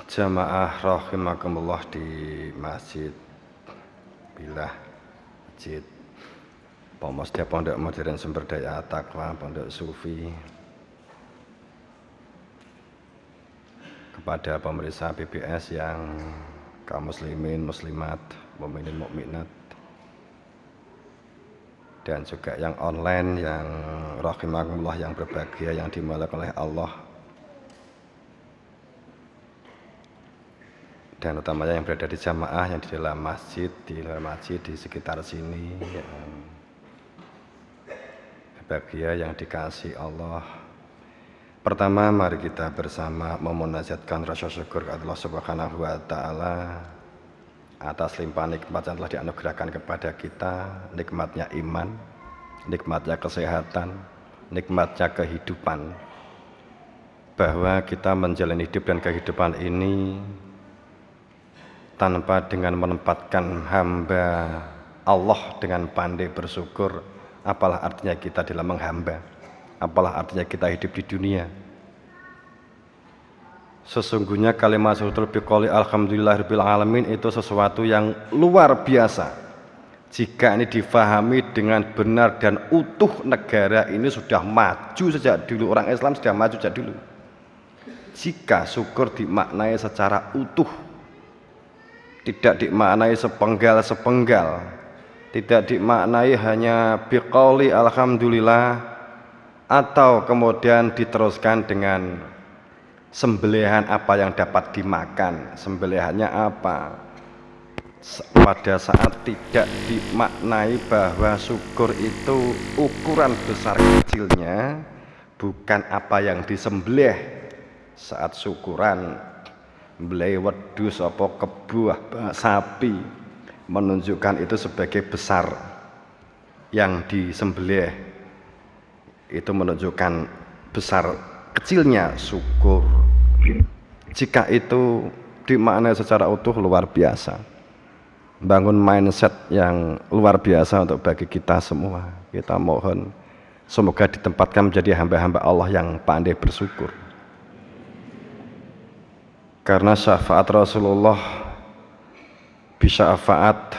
Jamaah rahimakumullah di Masjid Bilah, Masjid Pemusda Pondok Modern Sumber Daya Taqwa Pondok Sufi, kepada pemirsa BBS yang kaum muslimin, muslimat, mukminin, mukminat, dan juga yang online, yang rahimakumullah, yang berbahagia, yang dimuliakan oleh Allah, dan utamanya yang berada di jamaah, yang di dalam masjid, di luar masjid, di sekitar sini, yang bahagia, yang dikasihi Allah. Pertama, mari kita bersama memunajatkan rasa syukur kepada Allah Subhanahu wa Ta'ala atas limpahan nikmat yang telah dianugerahkan kepada kita, nikmatnya iman, nikmatnya kesehatan, nikmatnya kehidupan, bahwa kita menjalani hidup dan kehidupan ini tanpa dengan menempatkan hamba Allah dengan pandai bersyukur, apalah artinya kita dalam menghamba, apalah artinya kita hidup di dunia. Sesungguhnya kalimat syukur biqouli alhamdulillahirabbil alamin itu sesuatu yang luar biasa. Jika ini difahami dengan benar dan utuh, negara ini sudah maju sejak dulu, orang Islam sudah maju sejak dulu. Jika syukur dimaknai secara utuh, tidak dimaknai sepenggal-sepenggal, tidak dimaknai hanya biqauli alhamdulillah, atau kemudian diteruskan dengan sembelihan apa yang dapat dimakan. Sembelihannya apa? Pada saat tidak dimaknai bahwa syukur itu ukuran besar kecilnya bukan apa yang disembelih saat syukuran, belai wedhus apa kebuah sapi, menunjukkan itu sebagai besar. Yang disembelih itu menunjukkan besar kecilnya syukur. Jika itu dimaknai secara utuh, luar biasa, bangun mindset yang luar biasa untuk bagi kita semua. Kita mohon semoga ditempatkan menjadi hamba-hamba Allah yang pandai bersyukur. Karena syafaat Rasulullah, bisyafaat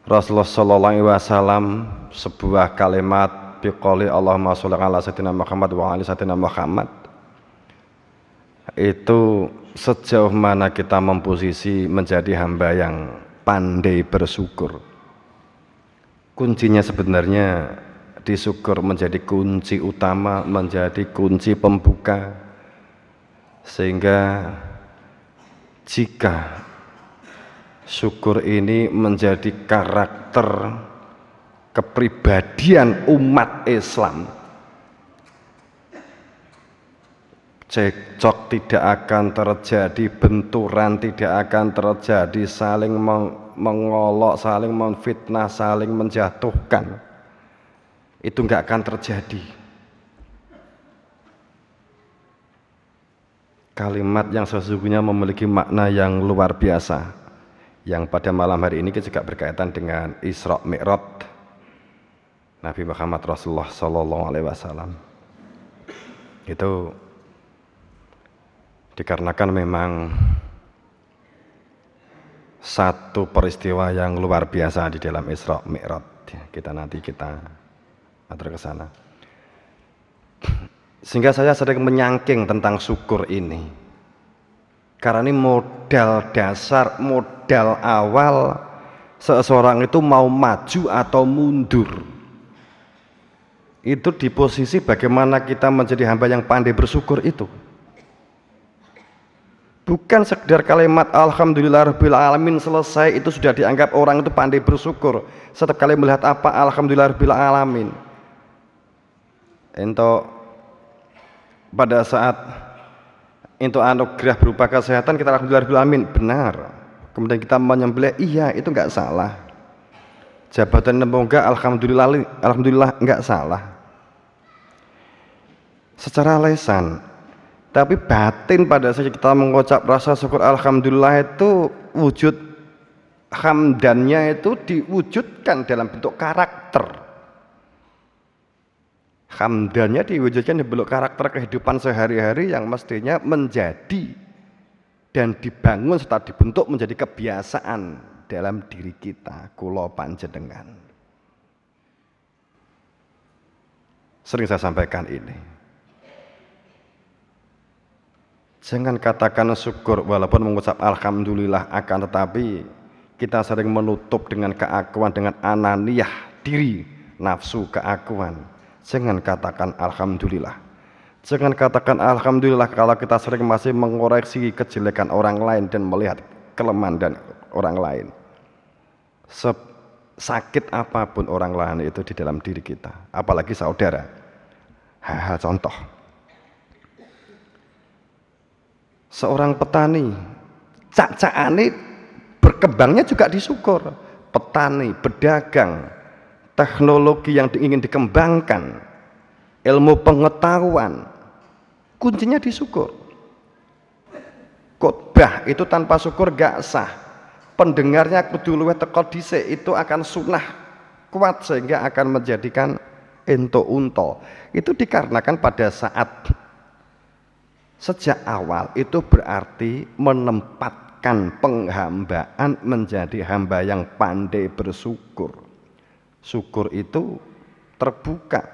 Rasulullah sallallahu alaihi wasallam, sebuah kalimat biqouli Allahumma sholli ala sayyidina Muhammad wa ala sayyidina Muhammad, itu sejauh mana kita memposisi menjadi hamba yang pandai bersyukur. Kuncinya sebenarnya di syukur, menjadi kunci utama, menjadi kunci pembuka. Sehingga jika syukur ini menjadi karakter kepribadian umat Islam, cekcok tidak akan terjadi, benturan tidak akan terjadi, saling mengolok, saling memfitnah, saling menjatuhkan, itu enggak akan terjadi. Kalimat yang sesungguhnya memiliki makna yang luar biasa, yang pada malam hari ini juga berkaitan dengan Isra Mi'raj Nabi Muhammad Rasulullah Sallallahu Alaihi Wasallam. Itu dikarenakan memang satu peristiwa yang luar biasa di dalam Isra Mi'raj. Kita atur ke sana. Sehingga saya sering menyangking tentang syukur ini, karena ini modal dasar, modal awal seseorang itu mau maju atau mundur. Itu di posisi bagaimana kita menjadi hamba yang pandai bersyukur itu. Bukan sekedar kalimat alhamdulillahirabbil alamin selesai itu sudah dianggap orang itu pandai bersyukur. Setiap kali melihat apa, alhamdulillahirabbil alamin. Ento pada saat itu anugerah berupa kesehatan, kita alhamdulillahirabbil alamin, benar. Kemudian kita menyembelih, iya, itu enggak salah. Jabatan lembaga, alhamdulillah enggak salah secara lisan. Tapi batin pada saat kita mengucap rasa syukur alhamdulillah itu, wujud hamdannya itu diwujudkan dalam bentuk karakter. Hamdannya diwujudkan di bentuk karakter kehidupan sehari-hari yang mestinya menjadi dan dibangun serta dibentuk menjadi kebiasaan dalam diri kita, kula panjenengan. Sering saya sampaikan ini. Jangan katakan syukur walaupun mengucap alhamdulillah, akan tetapi kita sering menutup dengan keakuan, dengan ananiyah diri, nafsu keakuan. Jangan katakan alhamdulillah. Jangan katakan alhamdulillah kalau kita sering masih mengoreksi kejelekan orang lain dan melihat kelemahan dan orang lain. Sakit apapun orang lain itu di dalam diri kita, apalagi saudara. Hal-hal contoh. Seorang petani, cak-cakane berkembangnya juga disyukur. Petani, pedagang, teknologi yang ingin dikembangkan, ilmu pengetahuan, kuncinya disyukur. Khotbah itu tanpa syukur gak sah. Pendengarnya kudu luwih teko dhisik, itu akan sunnah kuat sehingga akan menjadikan ento unto. Itu dikarenakan pada saat sejak awal itu berarti menempatkan penghambaan menjadi hamba yang pandai bersyukur. Syukur itu terbuka,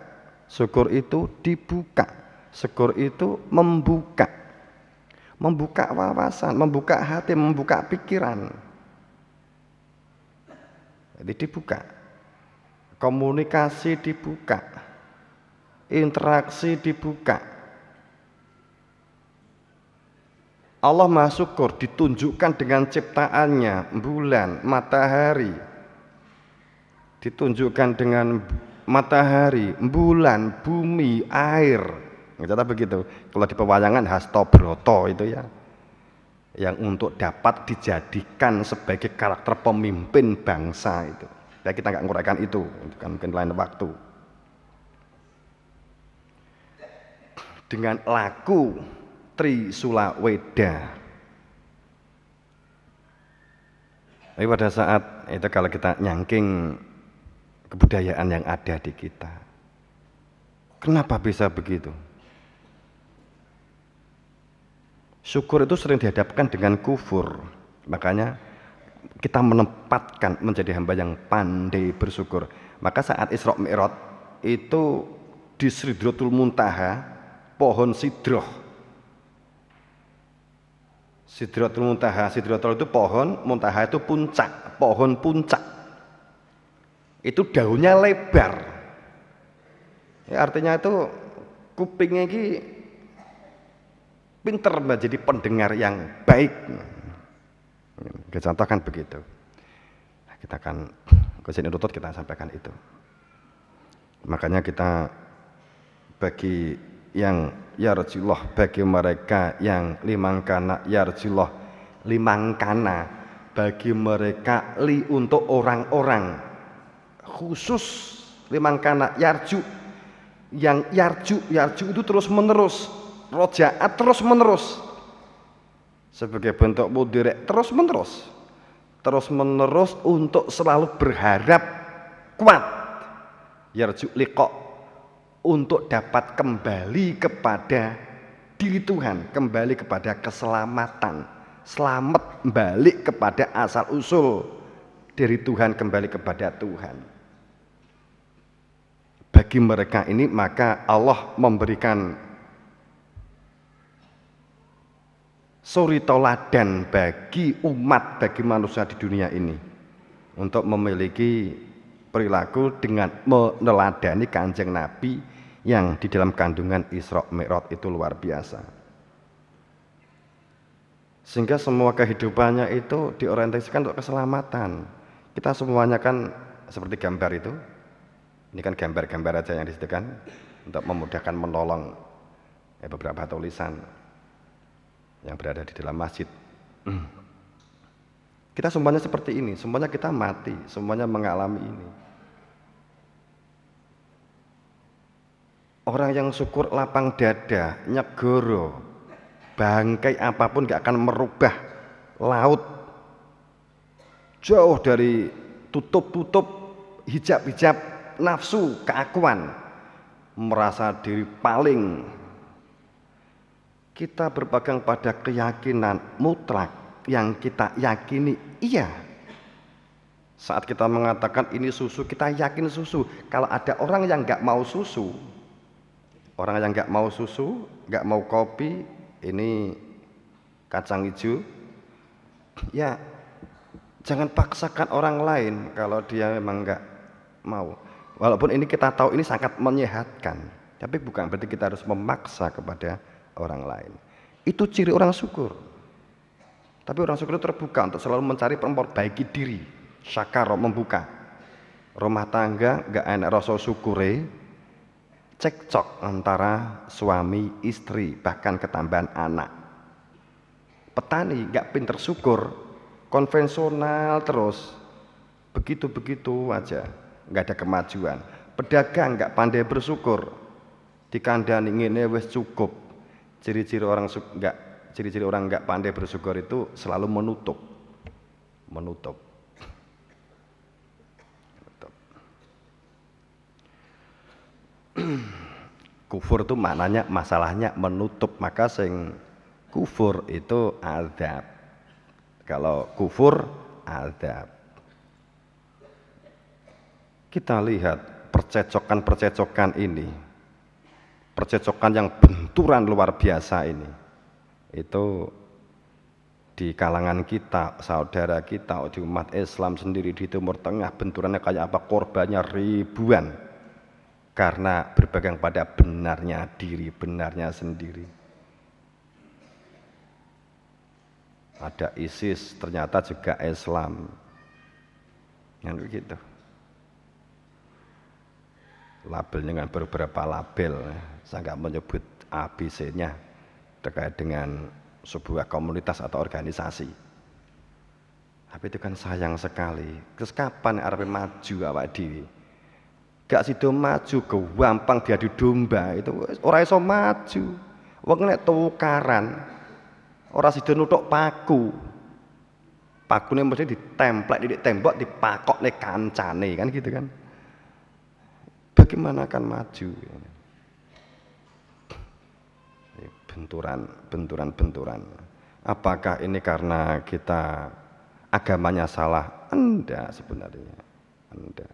syukur itu dibuka, syukur itu membuka wawasan, membuka hati, membuka pikiran. Jadi dibuka, komunikasi dibuka, interaksi dibuka. Allah Maha Syukur ditunjukkan dengan ciptaannya, bulan, matahari. Ditunjukkan dengan matahari, bulan, bumi, air. Kata begitu. Kalau di pewayangan Hasto Broto itu ya, yang untuk dapat dijadikan sebagai karakter pemimpin bangsa itu. Ya kita nggak nguraikan itu kan mungkin lain waktu. Dengan laku Trisula Weda. Tapi pada saat itu kalau kita nyangking kebudayaan yang ada di kita, kenapa bisa begitu? Syukur itu sering dihadapkan dengan kufur. Makanya kita menempatkan menjadi hamba yang pandai bersyukur. Maka saat Isra Mi'raj itu di Sidratul Muntaha, pohon sidroh. Sidratul Muntaha, Sidratul itu pohon, Muntaha itu puncak, pohon puncak. Itu daunnya lebar. Ya, artinya itu kupingnya ini pinter menjadi pendengar yang baik. Contohkan begitu. Kita akan kesini rutut kita sampaikan itu. Makanya kita bagi yang yarjullah, bagi mereka yang limangkana yarjullah, limangkana bagi mereka untuk orang-orang khusus limangkana yarju, yang yarju itu terus menerus, rojaat terus menerus sebagai bentuk mudirek terus menerus untuk selalu berharap kuat yarju liqa, untuk dapat kembali kepada diri Tuhan, kembali kepada keselamatan, selamat balik kepada asal usul dari Tuhan, kembali kepada Tuhan. Bagi mereka ini maka Allah memberikan suri toladan bagi umat, bagi manusia di dunia ini untuk memiliki perilaku dengan meneladani Kanjeng Nabi yang di dalam kandungan Isra Mi'raj itu luar biasa. Sehingga semua kehidupannya itu diorientasikan untuk keselamatan. Kita semuanya kan seperti gambar itu. Ini kan gambar-gambar aja yang disediakan untuk memudahkan menolong beberapa tulisan yang berada di dalam masjid. Kita semuanya seperti ini, semuanya kita mati, semuanya mengalami ini. Orang yang syukur lapang dada, nyegoro, bangkai apapun gak akan merubah laut. Jauh dari tutup hijab-hijab nafsu, keakuan, merasa diri paling Kita berpegang pada keyakinan mutlak yang kita yakini iya. Saat kita mengatakan ini susu, kita yakin susu. Kalau ada orang yang nggak mau susu, orang yang nggak mau susu, nggak mau kopi, ini kacang hijau, ya jangan paksakan orang lain kalau dia memang nggak mau. Walaupun ini kita tahu ini sangat menyehatkan, tapi bukan berarti kita harus memaksa kepada orang lain. Itu ciri orang syukur. Tapi orang syukur itu terbuka untuk selalu mencari memperbaiki diri. Syakaro, membuka. Rumah tangga nggak enak rasa syukure, cekcok antara suami istri, bahkan ketambahan anak. Petani nggak pinter syukur, konvensional terus, begitu-begitu aja, nggak ada kemajuan. Pedagang nggak pandai bersyukur, dikandani ngene wis cukup. Ciri-ciri orang nggak pandai bersyukur itu selalu menutup. Kufur itu maknanya masalahnya menutup, maka sing kufur itu azab. Kalau kufur azab. Kita lihat percecokan ini, percecokan yang benturan luar biasa ini, itu di kalangan kita, saudara kita, di umat Islam sendiri di Timur Tengah, benturannya kayak apa? Korbannya ribuan karena berpegang pada benarnya diri, benarnya sendiri. Ada ISIS, ternyata juga Islam, yang begitu. Label dengan beberapa label, saya nggak menyebut ABC-nya terkait dengan sebuah komunitas atau organisasi. Tapi itu kan sayang sekali. Terus kapan arep maju awak dhewe? Gak sido maju, gampang diadu domba itu ora iso maju. Wong nek tukaran ora sido nuthuk paku. Pakune mesti ditemplek di tembok, dipakokne kancane kan gitu kan. Bagaimana akan maju? Benturan. Apakah ini karena kita agamanya salah? Enggak sebenarnya. Enggak.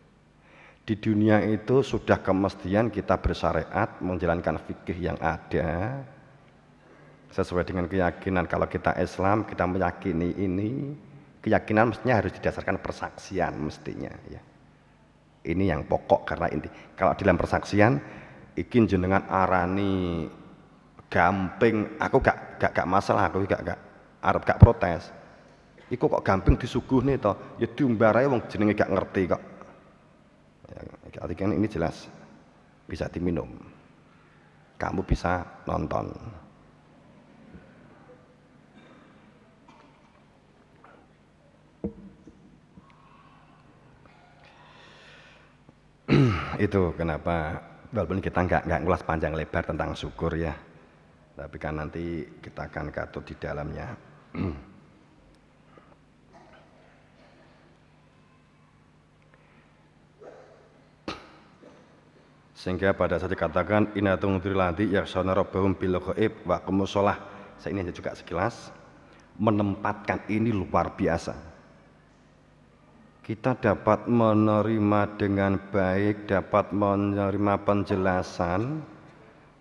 Di dunia itu sudah kemestian kita bersyariat menjalankan fikih yang ada sesuai dengan keyakinan. Kalau kita Islam, kita meyakini ini, keyakinan mestinya harus didasarkan persaksian mestinya ya. Ini yang pokok karena inti. Kalau dalam persaksian, ikin jenengan arani gamping, aku gak masalah, aku gak protes. Iku kok gamping disuguhne to, ya diumbarae wong jenenge gak ngerti kok. Ya, artinya ini jelas bisa diminum. Kamu bisa nonton. Itu kenapa walaupun kita nggak ngulas panjang lebar tentang syukur ya, tapi kan nanti kita akan katut di dalamnya. Sehingga pada saat dikatakan inatung dirladi yaksana rabbahum bil ghaib wa aqamus shalah, saya ini juga sekilas menempatkan ini luar biasa. Kita dapat menerima dengan baik, dapat menerima penjelasan,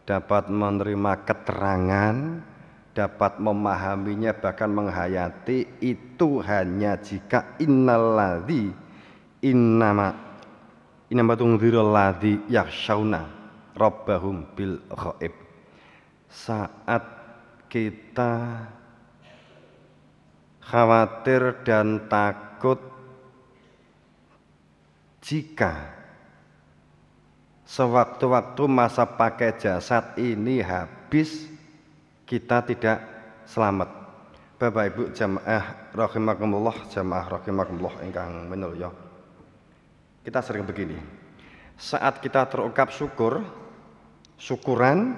dapat menerima keterangan, dapat memahaminya, bahkan menghayati itu hanya jika innalladzi innama tundzirul ladzi yakhshawna rabbahum bil ghaib. Saat kita khawatir dan takut jika sewaktu-waktu masa pakai jasad ini habis, kita tidak selamat. Bapak Ibu jamaah rahimakumullah ingkang minulya. Kita sering begini. Saat kita terungkap syukur, syukuran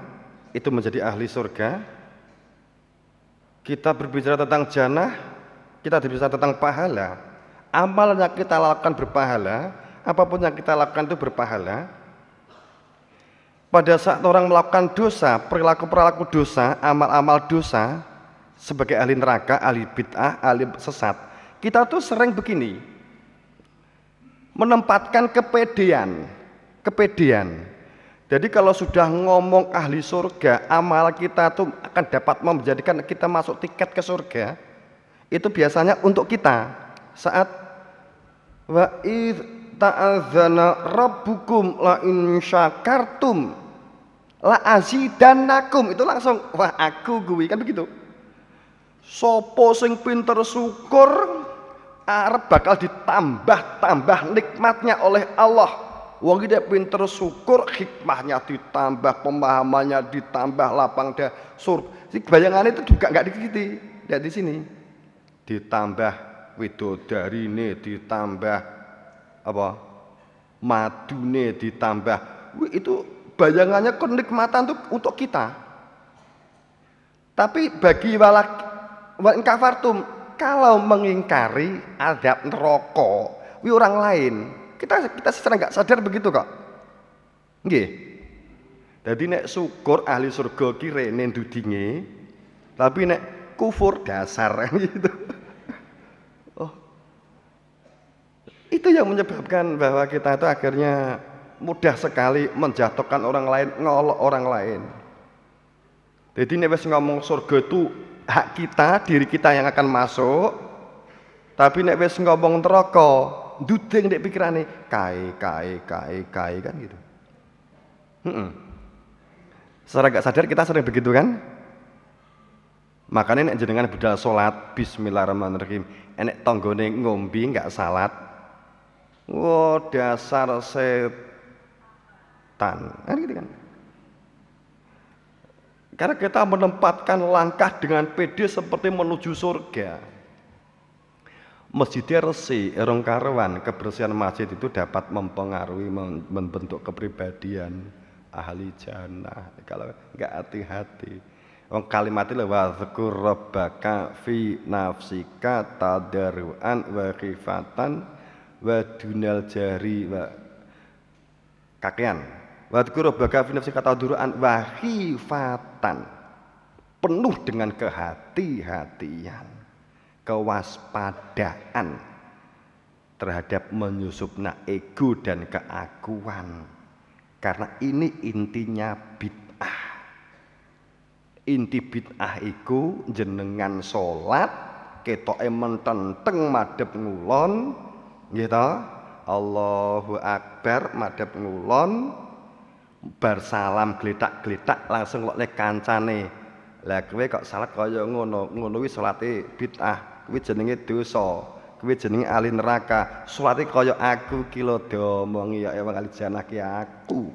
itu menjadi ahli surga. Kita berbicara tentang jannah, kita berbicara tentang pahala. Amal yang kita lakukan berpahala. Apapun yang kita lakukan itu berpahala. pada saat orang melakukan dosa, perilaku-perilaku dosa, amal-amal dosa, sebagai ahli neraka, ahli bid'ah, ahli sesat, kita tuh sering begini, menempatkan kepedean. Jadi kalau sudah ngomong ahli surga, amal kita tuh akan dapat menjadikan kita masuk tiket ke surga. Itu biasanya untuk kita saat wa id ta'adzana rabbukum la in syakartum la azidannakum, itu langsung wah aku gue kan begitu. Sopo sing pinter syukur arep bakal ditambah nikmatnya oleh Allah. Wong iki pinter syukur, hikmahnya ditambah, pemahamannya ditambah, lapang dah surga. Bayangannya itu juga enggak dikiti, lihat di sini. Ditambah widodarine, ditambah apa? Madune ditambah. Itu bayangannya kenikmatan untuk kita. Tapi bagi wa in kafartum, kalau mengingkari adab neraka orang lain, kita secara nggak sadar begitu kok. Nggih. Jadi nek syukur ahli surga ki rene ndudinge, tapi nek kufur dasar gitu. Oh. Itu yang menyebabkan bahwa kita itu akhirnya mudah sekali menjatuhkan orang lain, ngolok orang lain. Jadi nek wis ngomong surga itu hak kita, diri kita yang akan masuk. Tapi nek wis ngomong neraka, nduding nek pikirane kae kan gitu. Secara gak sadar kita sering begitu kan? Makanya nek jenengan budal salat bismillahirrahmanirrahim, enek tanggane ngombe enggak salat. Wah, dasar setan. Kan gitu kan? Karena kita menempatkan langkah dengan pede seperti menuju surga. Masjidnya resik, erong karuan, kebersihan masjid itu dapat mempengaruhi, membentuk kepribadian ahli jannah. Kalau enggak hati-hati, wong kalimatnya wa dzkur rabbaka fi nafsika tadarruan wa khifatan wa dunal jari wa kakean. Wa dzkur rabbaka fi nafsika tadarruan wa khifatan, penuh dengan kehati-hatian, kewaspadaan terhadap menyusupna ego dan keakuan. Karena ini intinya bid'ah. Inti bid'ah iku jenengan salat ketoke mententeng madhep ngulon, nggih ta? Allahu Akbar madhep ngulon, bar salam gletak-gletak langsung kok nek kancane. Lah kowe kok salat kaya ngono kuwi salate bid'ah. Kuwi jenenge dosa. Kuwi jenenge ahli neraka. Salate kaya aku ki lho diomongi ya wong ahli jannah ki aku.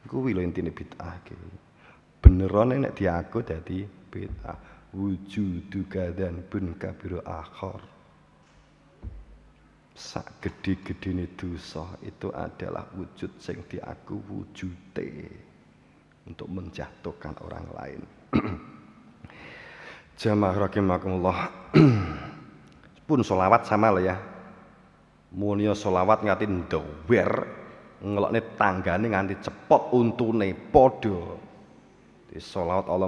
Kuwi lho intine bid'ah ki. Benerane nek diaku dadi bid'ah. Wujudu kadan bun kabiru akhir. Sak gede-gedene dosa itu adalah wujud sing diaku wujude untuk menjatuhkan orang lain. Jamaah rahimakumullah. Pun sholawat sama lo ya. Munio sholawat nganti ndower, ngelokne tanggane nganti cepot untune podo. Di sholawat Allah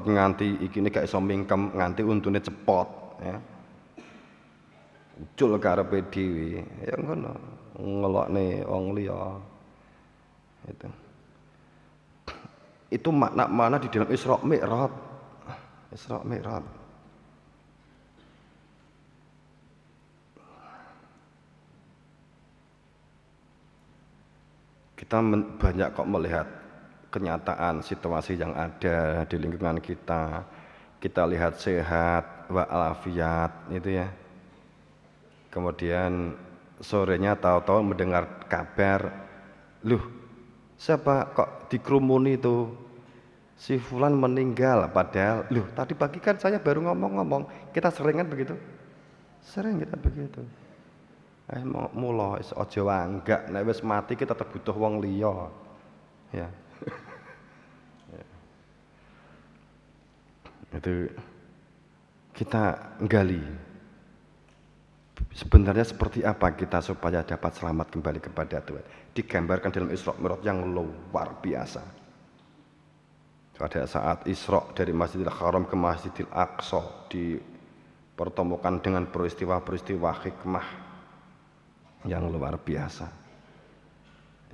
nganti ikine gak iso mingkem, nganti untune cepot ya. Ucul karepe dhewe ya ngono, ngelokne wong liya. Itu makna-makna di dalam Isra Mi'raj. Isra Mi'raj. Kita banyak kok melihat kenyataan situasi yang ada di lingkungan kita. Kita lihat sehat walafiat itu ya. Kemudian sorenya tahu-tahu mendengar kabar, loh siapa kok dikerumuni itu si fulan meninggal, padahal loh tadi pagi kan saya baru ngomong-ngomong. Kita sering kan begitu? Sering kita begitu. Mula aja wanggak, nek wis mati kita tetep butuh wong liya. Ya. Itu kita nggali Sebenarnya seperti apa kita supaya dapat selamat kembali kepada Tuhan? Digambarkan dalam Isra Mi'raj yang luar biasa. Pada saat Isra dari Masjidil Haram ke Masjidil Aqsa dipertemukan dengan peristiwa-peristiwa hikmah yang luar biasa.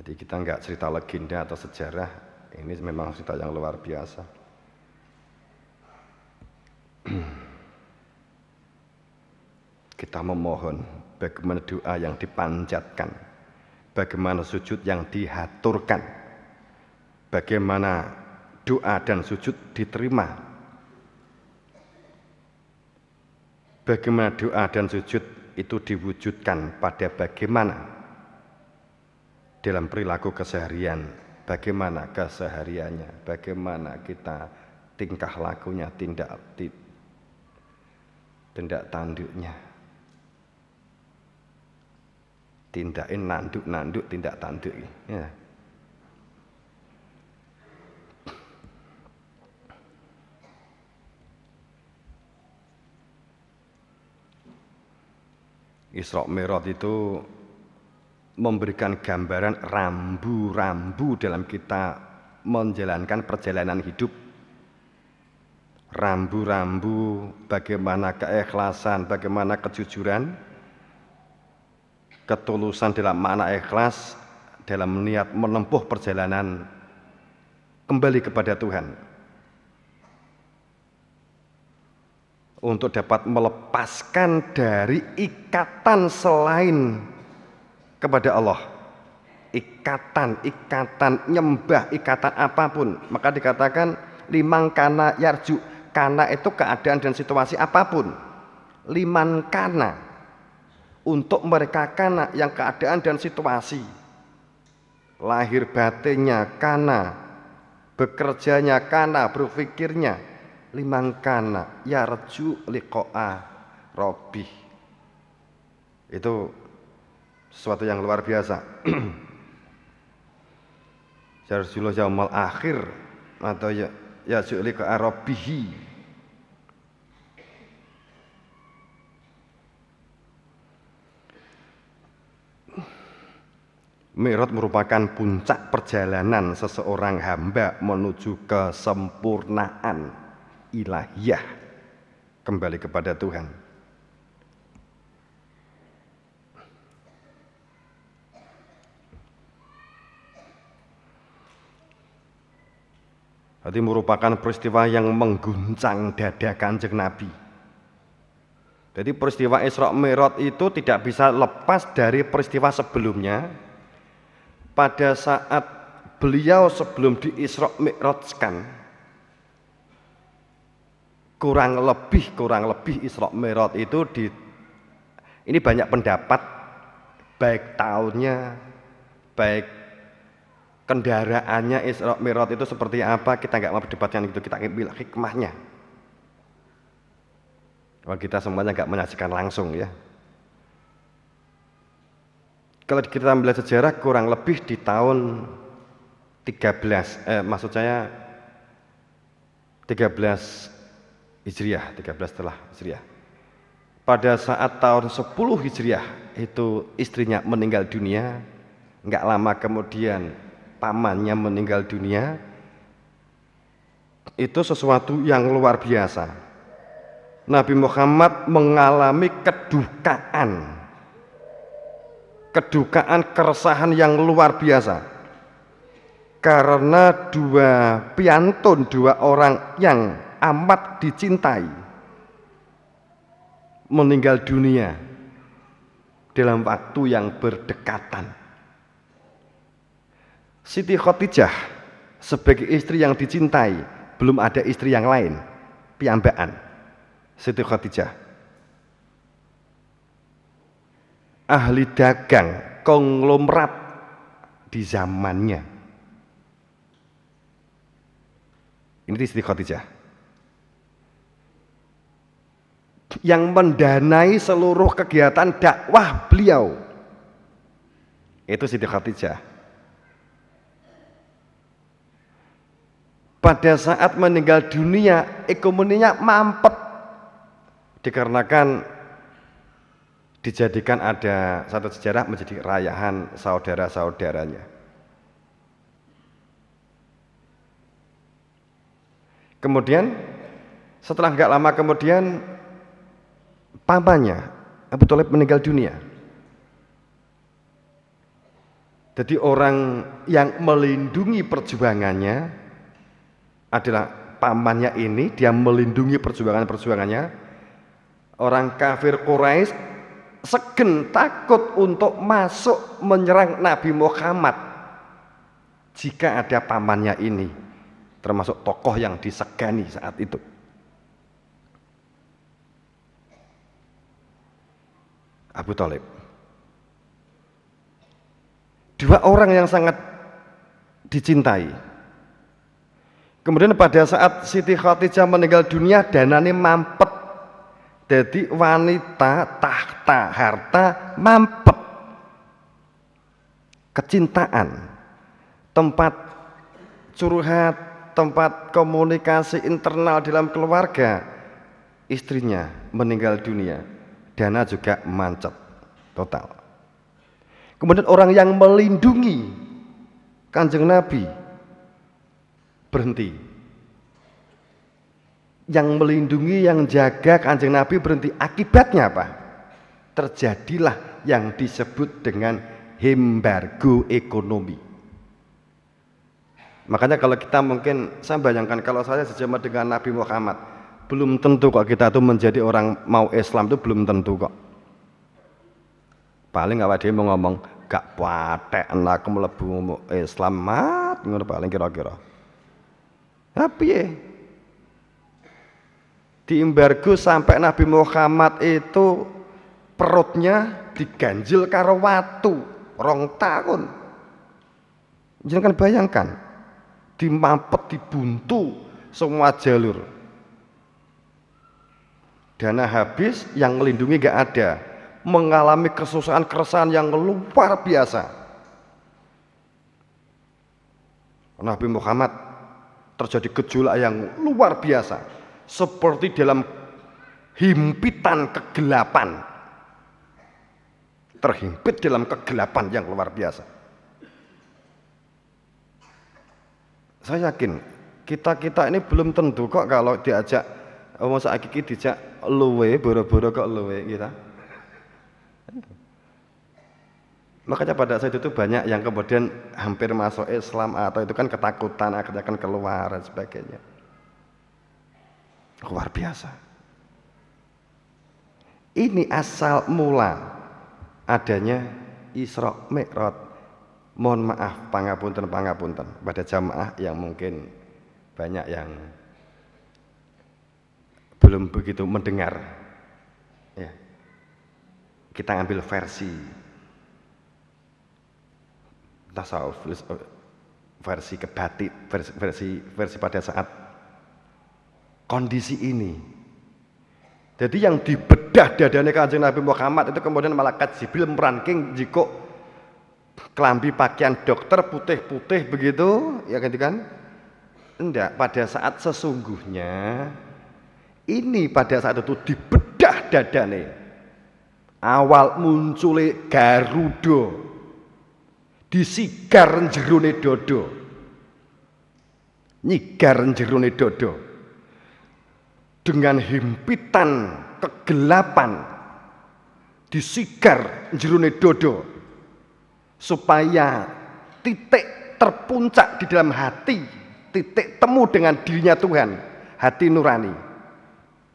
Jadi kita nggak cerita legenda atau sejarah, ini memang cerita yang luar biasa. Kita memohon bagaimana doa yang dipanjatkan, bagaimana sujud yang dihaturkan, bagaimana doa dan sujud diterima, bagaimana doa dan sujud itu diwujudkan pada bagaimana dalam perilaku keseharian, bagaimana kesehariannya, bagaimana kita tingkah lakunya, tindak tanduknya, tindakin nanduk tindak tanduk ya. Isra Mi'raj itu memberikan gambaran rambu-rambu dalam kita menjalankan perjalanan hidup. Rambu-rambu bagaimana keikhlasan, bagaimana kejujuran, ketulusan dalam makna ikhlas dalam niat menempuh perjalanan kembali kepada Tuhan untuk dapat melepaskan dari ikatan selain kepada Allah, ikatan nyembah, ikatan apapun. Maka dikatakan liman kana yarju, kana itu keadaan dan situasi apapun, liman kana untuk mereka kana yang keadaan dan situasi, lahir batinnya kana, bekerjanya kana, berpikirnya liman kana yarju liqa'a rabbih. Itu sesuatu yang luar biasa. Yarjul yaumal akhir atau yarju liqa'a rabbih. Mi'raj merupakan puncak perjalanan seseorang hamba menuju kesempurnaan ilahiyah, kembali kepada Tuhan. Jadi merupakan peristiwa yang mengguncang dada Kanjeng Nabi. Jadi peristiwa Isra Mi'raj itu tidak bisa lepas dari peristiwa sebelumnya. Pada saat beliau sebelum di Isra Mi'rajkan, kurang lebih Isra Mi'raj itu ini banyak pendapat, baik tahunnya, baik kendaraannya Isra Mi'raj itu seperti apa, kita nggak mau berdebatkan itu, kita ambil hikmahnya. Kalau kita semuanya nggak menyaksikan langsung ya. Kalau kita belajar sejarah kurang lebih di tahun 13 Hijriah, 13 setelah Hijriah. Pada saat tahun 10 Hijriah itu istrinya meninggal dunia, nggak lama kemudian pamannya meninggal dunia. Itu sesuatu yang luar biasa. Nabi Muhammad mengalami kedukaan, keresahan yang luar biasa karena dua piantun, dua orang yang amat dicintai meninggal dunia dalam waktu yang berdekatan. Siti Khadijah sebagai istri yang dicintai, belum ada istri yang lain, piyambakan Siti Khadijah. Ahli dagang, konglomerat di zamannya. Ini Siti Khadijah yang mendanai seluruh kegiatan dakwah beliau. Itu Siti Khadijah. Pada saat meninggal dunia, ekonominya mampet dikarenakan dijadikan ada satu sejarah menjadi rayahan saudara-saudaranya. Kemudian setelah nggak lama kemudian pamannya Abu Thalib meninggal dunia. Jadi orang yang melindungi perjuangannya adalah pamannya ini, dia melindungi perjuangannya. Orang kafir Quraisy segen takut untuk masuk menyerang Nabi Muhammad jika ada pamannya ini, termasuk tokoh yang disegani saat itu. Abu Thalib. Dua orang yang sangat dicintai. Kemudian pada saat Siti Khadijah meninggal dunia, danane mampet. Jadi wanita, tahta, harta mampet. Kecintaan, tempat curhat, tempat komunikasi internal dalam keluarga, istrinya meninggal dunia, dana juga mancet total. Kemudian orang yang melindungi Kanjeng Nabi berhenti. Yang melindungi, yang jaga Kanjeng Nabi berhenti. Akibatnya apa? Terjadilah yang disebut dengan embargo ekonomi. Makanya kalau kita mungkin, saya bayangkan kalau saya sejaman dengan Nabi Muhammad, belum tentu kok kita tuh menjadi orang mau Islam itu belum tentu kok. Paling awake dhewe mau ngomong gak patek aku mlebu Islam mat ngono paling kira-kira. Tapi ya diembargo sampai Nabi Muhammad itu perutnya diganjil karo watu 2 tahun. Jangan bayangkan, dimampet, dibuntu semua jalur. Dana habis, yang melindungi gak ada, mengalami kesusahan keresahan yang luar biasa. Nabi Muhammad terjadi gejolak yang luar biasa. Seperti dalam himpitan kegelapan, terhimpit dalam kegelapan yang luar biasa. Saya yakin kita ini belum tentu kok kalau diajak saiki dijak luwe boro-boro kok luwe kita. Makanya pada saat itu banyak yang kemudian hampir masuk Islam atau itu kan ketakutan akhirnya kan keluar dan sebagainya. Luar biasa. Ini asal mula adanya Isra Mi'raj. Mohon maaf, pangapunten pada jamaah yang mungkin banyak yang belum begitu mendengar. Ya. Kita ambil versi tasawuf, versi kebatin, versi pada saat kondisi ini. Jadi yang dibedah dadane Kanjeng Nabi Muhammad itu kemudian malaikat Jibril merangking jiko kelambi pakaian dokter putih-putih begitu, ya kan? Enggak, pada saat sesungguhnya ini pada saat itu dibedah dadane. Awal muncule Garuda disigar jerone dodo. Nyigar jerone dodo. Dengan himpitan kegelapan disigar jerone dodo supaya titik terpuncak di dalam hati, titik temu dengan dirinya Tuhan, hati nurani,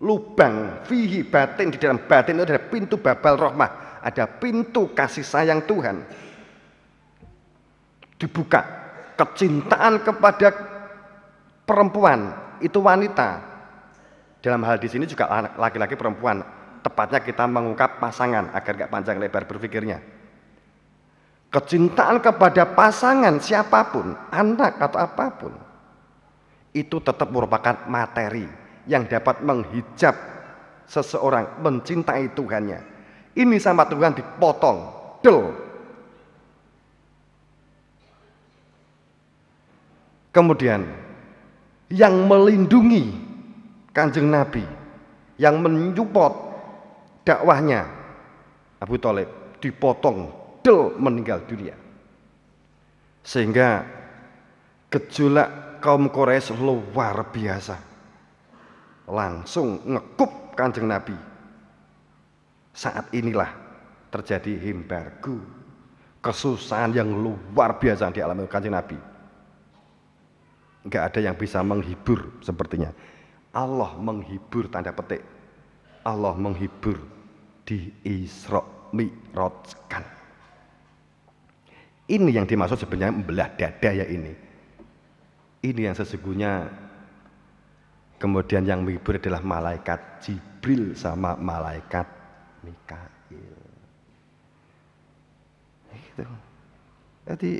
lubang fihi batin, di dalam batin itu ada pintu babal rahmah, ada pintu kasih sayang Tuhan dibuka. Kecintaan kepada perempuan itu wanita. Dalam hal di sini juga laki-laki perempuan, tepatnya kita mengungkap pasangan agar gak panjang lebar berpikirnya. Kecintaan kepada pasangan siapapun, anak atau apapun, itu tetap merupakan materi yang dapat menghijab seseorang mencintai Tuhannya. Ini sama Tuhan dipotong, del. Kemudian yang melindungi Kanjeng Nabi, yang menyupport dakwahnya, Abu Thalib dipotong, del meninggal dunia. Sehingga gejolak kaum Quraisy luar biasa. Langsung ngekup Kanjeng Nabi. Saat inilah terjadi embargo, kesusahan yang luar biasa dialami Kanjeng Nabi. Enggak ada yang bisa menghibur sepertinya. Allah menghibur tanda petik. Allah menghibur di Isra Mi'rajkan. Ini yang dimaksud sebenarnya membelah dada ya ini. Ini yang sesungguhnya kemudian yang menghibur adalah malaikat Jibril sama malaikat Mikail. Gitu. Jadi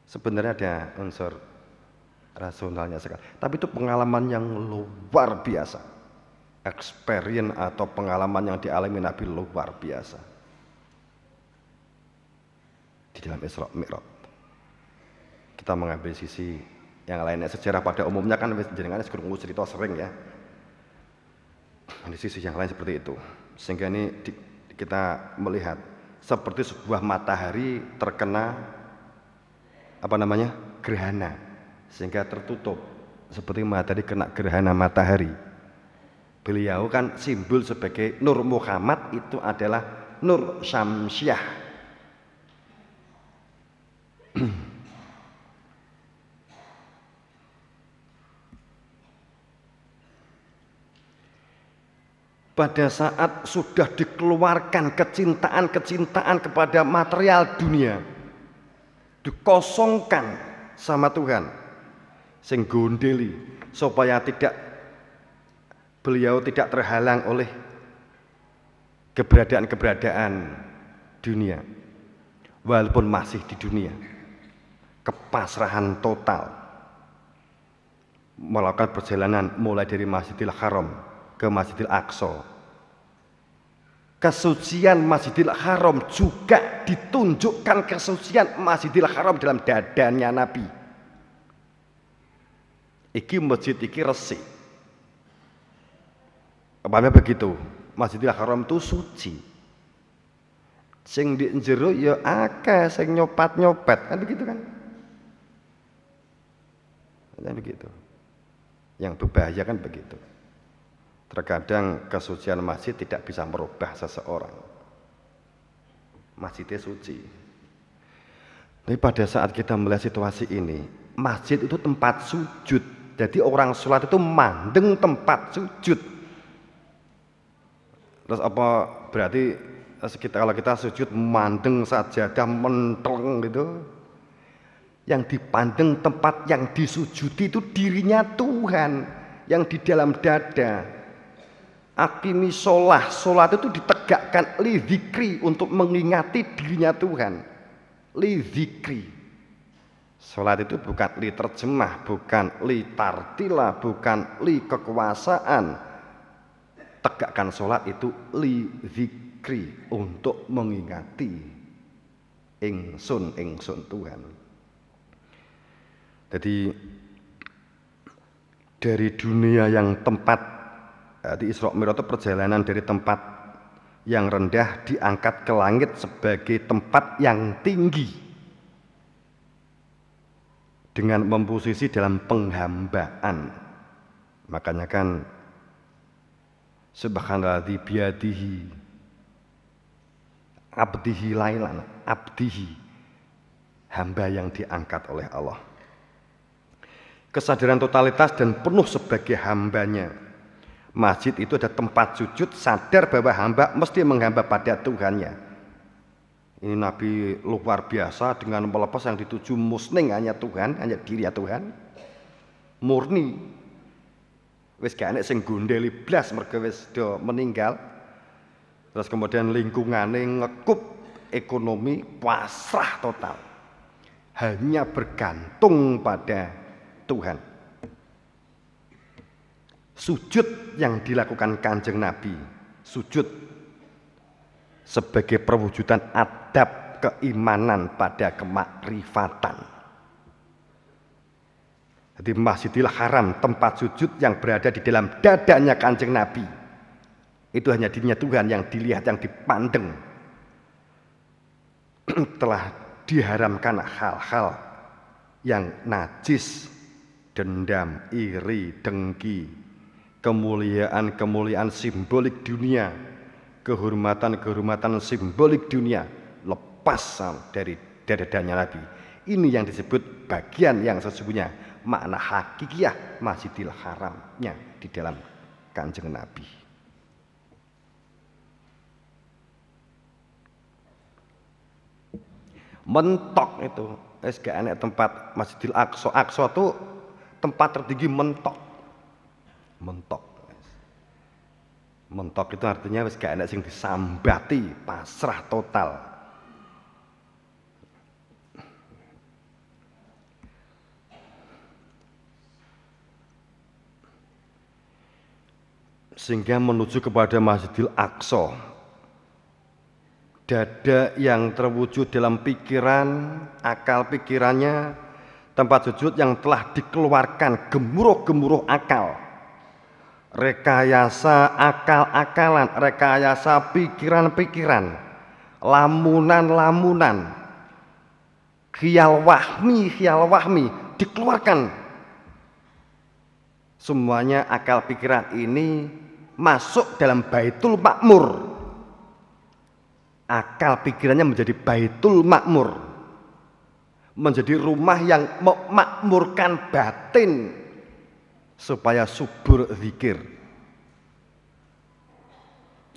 sebenarnya ada unsur rasionalnya sekali. Tapi itu pengalaman yang luar biasa. Experience atau pengalaman yang dialami Nabi luar biasa. Di dalam Isra Mi'raj. Kita mengambil sisi yang lainnya. Sejarah pada umumnya kan jenengan krungu cerita sering ya. Di sisi yang lain seperti itu. Sehingga ini kita melihat seperti sebuah matahari terkena gerhana, sehingga tertutup seperti matahari kena gerhana matahari. Beliau kan simbol sebagai Nur Muhammad, itu adalah Nur Syamsiah. Pada saat sudah dikeluarkan kecintaan kepada material dunia, dikosongkan sama Tuhan, sing gondeli supaya beliau tidak terhalang oleh keberadaan dunia, walaupun masih di dunia. Kepasrahan total, melakukan perjalanan mulai dari Masjidil Haram ke Masjidil Aqsa. Kesucian Masjidil Haram juga ditunjukkan kesucian Masjidil Haram dalam dadanya Nabi. Iki masjid iki resik. Apanya begitu? Masjidil Haram itu suci. Sing di njero ya akeh sing nyopat-nyopet, kan begitu kan? Kan begitu. Yang berbahaya kan begitu. Terkadang kesucian masjid tidak bisa merubah seseorang. Masjidnya suci. Tapi pada saat kita melihat situasi ini, masjid itu tempat sujud. Jadi orang sholat itu mandeng tempat sujud. Terus apa berarti kalau kita sujud mandeng sajadah menteleng gitu? Yang dipandang tempat yang disujudi itu dirinya Tuhan yang di dalam dada. Akimi sholat itu ditegakkan li dzikri, untuk mengingati dirinya Tuhan. Li dzikri. Sholat itu bukan li terjemah, bukan li tartila, bukan li kekuasaan. Tegakkan sholat itu li dzikri, untuk mengingati ingsun Tuhan. Jadi dari dunia yang tempat di Isra Mi'raj itu perjalanan dari tempat yang rendah diangkat ke langit sebagai tempat yang tinggi dengan memposisi dalam penghambaan. Makanya kan subhanalladzi biyadihi abdihi lailan, abdihi, hamba yang diangkat oleh Allah. Kesadaran totalitas dan penuh sebagai hambanya. Masjid itu ada tempat sujud, sadar bahwa hamba mesti menghamba pada Tuhannya. Ini Nabi luar biasa dengan melepas yang dituju musning hanya Tuhan, hanya diri ya Tuhan. Murni. Wis gak enek sing gondeli blas mergo wis do meninggal. Terus kemudian lingkungane ngekup ekonomi, pasrah total. Hanya bergantung pada Tuhan. Sujud yang dilakukan Kanjeng Nabi, sujud sebagai perwujudan adab keimanan pada kemakrifatan. Jadi Masjidil Haram tempat sujud yang berada di dalam dadanya Kanjeng Nabi. Itu hanya dirinya Tuhan yang dilihat, yang dipandang. Telah diharamkan hal-hal yang najis, dendam, iri, dengki, kemuliaan-kemuliaan simbolik dunia, kehormatan-kehormatan simbolik dunia lepas dari dadanya Nabi. Ini yang disebut bagian yang sesungguhnya makna hakikiyah Masjidil Haramnya di dalam Kanjeng Nabi. Mentok itu, gak enak tempat Masjidil Aqsa. Aqsa itu tempat tertinggi mentok. Mentok. Mentok itu artinya wis gak enak sing disambati, pasrah total. Sehingga menuju kepada Masjidil Aqsa. Dada yang terwujud dalam pikiran, akal pikirannya, tempat sujud yang telah dikeluarkan gemuruh-gemuruh akal, rekayasa akal-akalan, rekayasa pikiran-pikiran, lamunan-lamunan, khiyal wahmi dikeluarkan. Semuanya akal pikiran ini masuk dalam Baitul Makmur. Akal pikirannya menjadi Baitul Makmur, menjadi rumah yang memakmurkan batin supaya subur zikir.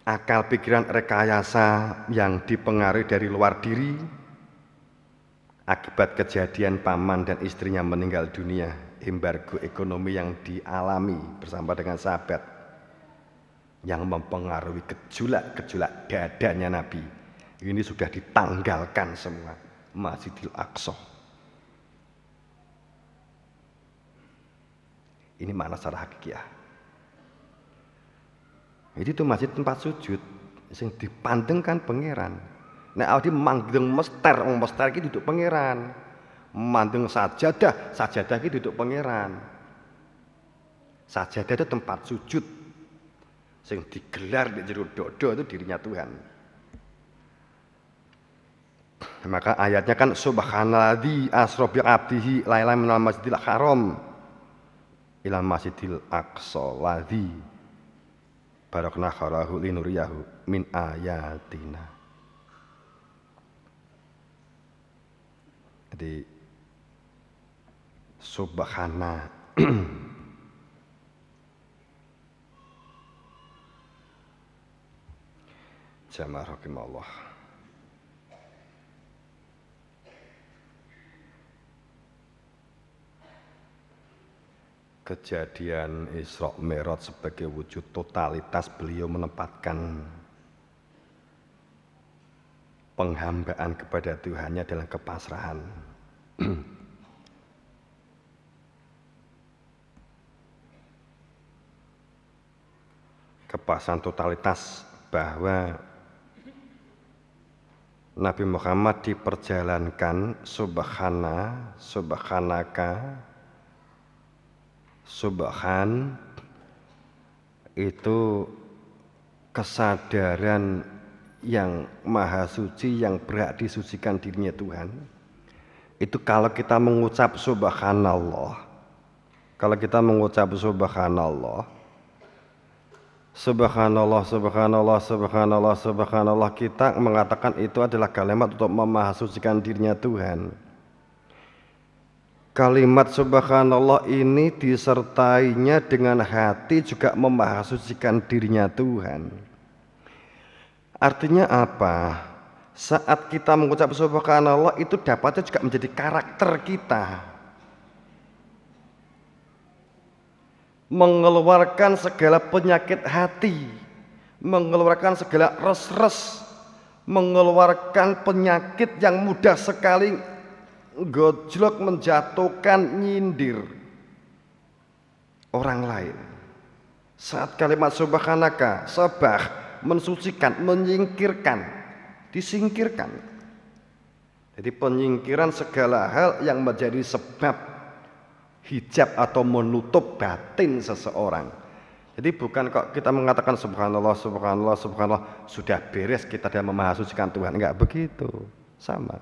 Akal pikiran rekayasa yang dipengaruhi dari luar diri akibat kejadian paman dan istrinya meninggal dunia, embargo ekonomi yang dialami bersama dengan sahabat yang mempengaruhi gejolak dadanya Nabi. Ini sudah ditanggalkan semua Masjidil Aqsa. Ini makna secara hakikiyah. Jadi itu masjid tempat sujud sing dipandengkan pangeran. Nek awake manggeng mester, mester iki duduk pangeran. Mandeng sajadah iki duduk pangeran. Sajadah itu tempat sujud sing digelar di jero dodo itu dirinya Tuhan. Maka ayatnya kan subhanalladzi asra bi 'abdihi lailan minal masjidil haram ila masjidil aqsa ladzi barakna kharahu linuriyahu min ayatina. Jadi subhana jamaah rahimallah. Kejadian Isra Mi'raj sebagai wujud totalitas beliau menempatkan penghambaan kepada Tuhannya dalam kepasrahan. Kepasrahan totalitas bahwa Nabi Muhammad diperjalankan subhanaka subhan itu kesadaran yang maha suci yang berhak disucikan dirinya Tuhan. Itu kalau kita mengucap subhanallah, kalau kita mengucap subhanallah, subhanallah, kita mengatakan itu adalah kalimat untuk memahasucikan dirinya Tuhan. Kalimat subhanallah ini disertainya dengan hati juga memahasucikan dirinya Tuhan. Artinya apa? Saat kita mengucap subhanallah itu dapatnya juga menjadi karakter kita. Mengeluarkan segala penyakit hati, mengeluarkan segala res-res, mengeluarkan penyakit yang mudah sekali gojlok, menjatuhkan, nyindir orang lain. Saat kalimat subhanaka, sabah, mensucikan, menyingkirkan, disingkirkan. Jadi penyingkiran segala hal yang menjadi sebab hijab atau menutup batin seseorang. Jadi bukan kok kita mengatakan subhanallah, subhanallah, subhanallah, sudah beres kita dalam memahasucikan Tuhan. Enggak begitu. Sama.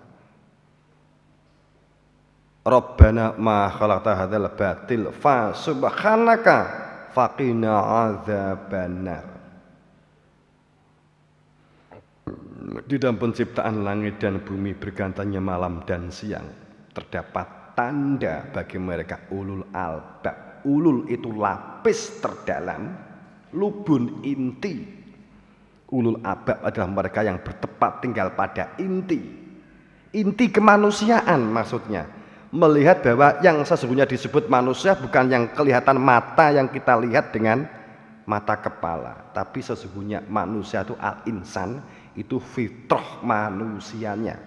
Rabbana ma khalaqta hadzal batil fa subhanaka faqina adzabannar. Di dalam penciptaan langit dan bumi bergantinya malam dan siang terdapat tanda bagi mereka ulul albab. Ulul itu lapis terdalam, lubun inti. Ulul albab adalah mereka yang bertempat tinggal pada inti kemanusiaan maksudnya. Melihat bahwa yang sesungguhnya disebut manusia bukan yang kelihatan mata yang kita lihat dengan mata kepala, tapi sesungguhnya manusia itu al-insan, itu fitrah manusianya.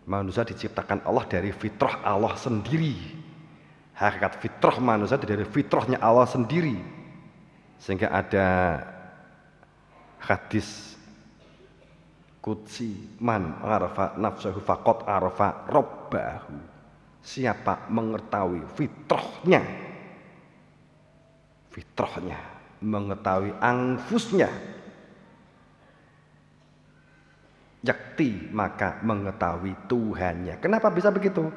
Manusia diciptakan Allah dari fitrah Allah sendiri. Hakikat fitrah manusia itu dari fitrahnya Allah sendiri. Sehingga ada hadis qudsi, man arafa nafsahu faqad arafa rabbahu. Siapa mengetahui fitrahnya, mengetahui anfusnya, yakti maka mengetahui Tuhannya. Kenapa bisa begitu?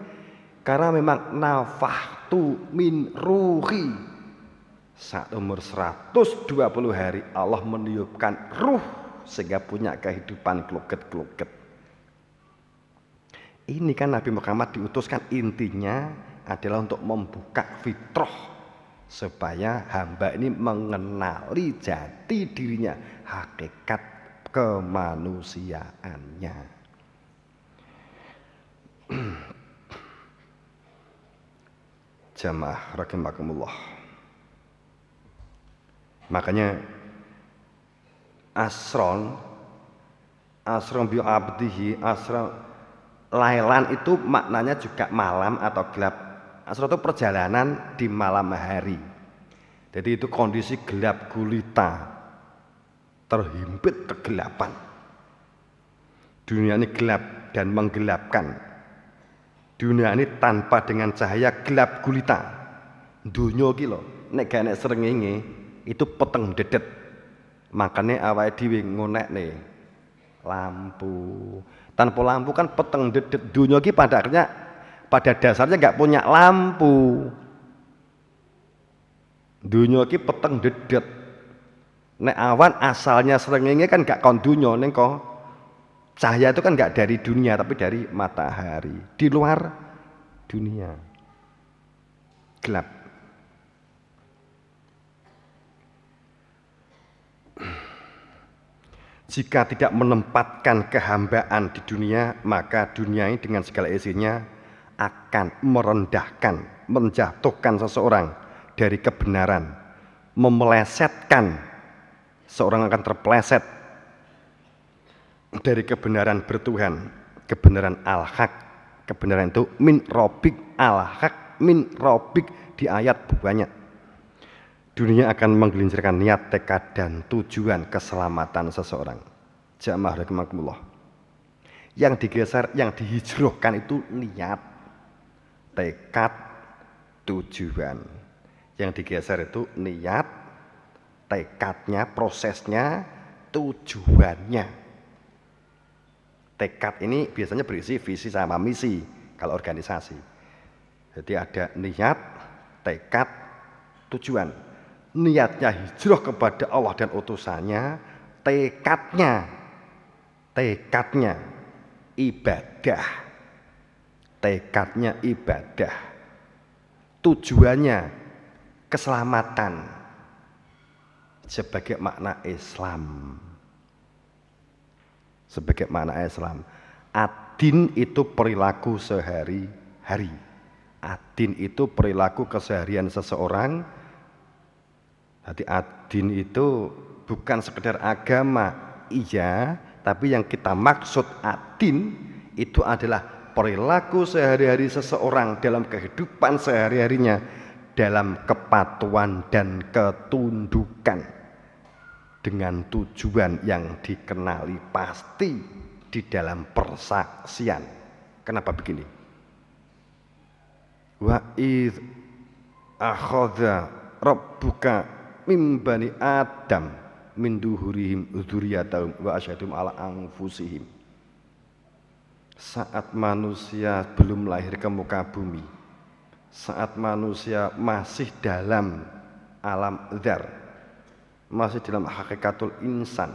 Karena memang nafahtu min ruhi, saat umur 120 hari Allah meniupkan ruh sehingga punya kehidupan kluget-kluget. Ini kan Nabi Muhammad diutuskan intinya adalah untuk membuka fitrah supaya hamba ini mengenali jati dirinya, hakikat kemanusiaannya. Jamaah rahimakumullah. Makanya asron bi abdihi, lailan itu maknanya juga malam atau gelap. Asron itu perjalanan di malam hari. Jadi itu kondisi gelap gulita, terhimpit kegelapan. Dunia ini gelap dan menggelapkan. Dunia ini tanpa dengan cahaya gelap gulita. Dunia iki lho, nek gak nek srengenge itu peteng dedet. Makanya awake dhewe ngonekne lampu. Tanpa lampu kan peteng dedet. Dunia iki pada dasarnya nggak punya lampu. Dunia iki peteng dedet. Nek awan asalnya srengenge kan gak kon dunya ning kok. Cahaya itu kan nggak dari dunia tapi dari matahari, di luar dunia gelap. Jika tidak menempatkan kehambaan di dunia, maka dunia ini dengan segala isinya akan merendahkan, menjatuhkan seseorang dari kebenaran, memelesetkan, seorang akan terpeleset dari kebenaran bertuhan, kebenaran al-haq. Kebenaran itu min robik, al-haq min robik, di ayat banyak. Dunia akan menggelincirkan niat, tekad dan tujuan keselamatan seseorang. Jamaah rahimakumullah. Yang digeser, yang dihijrahkan itu niat, tekad, tujuan. Yang digeser itu niat, tekadnya, prosesnya, tujuannya. Tekad ini biasanya berisi visi sama misi kalau organisasi. Jadi ada niat, tekad, tujuan. Niatnya hijrah kepada Allah dan utusannya, tekadnya ibadah. Tekadnya ibadah. Tujuannya keselamatan sebagai makna Islam. Sebagai makna Islam. Adin itu perilaku sehari-hari. Adin itu perilaku keseharian seseorang. Jadi adin itu bukan sekedar agama, iya, tapi yang kita maksud adin itu adalah perilaku sehari-hari seseorang dalam kehidupan sehari-harinya, dalam kepatuhan dan ketundukan, dengan tujuan yang dikenali pasti di dalam persaksian. Kenapa begini? Wa id akhadha rabbuka mim bani Adam min duhurihim dzurriyyatahum wa asyhadum ala anfusihim. Saat manusia belum lahir ke muka bumi, saat manusia masih dalam alam dzar, masih dalam hakikatul insan,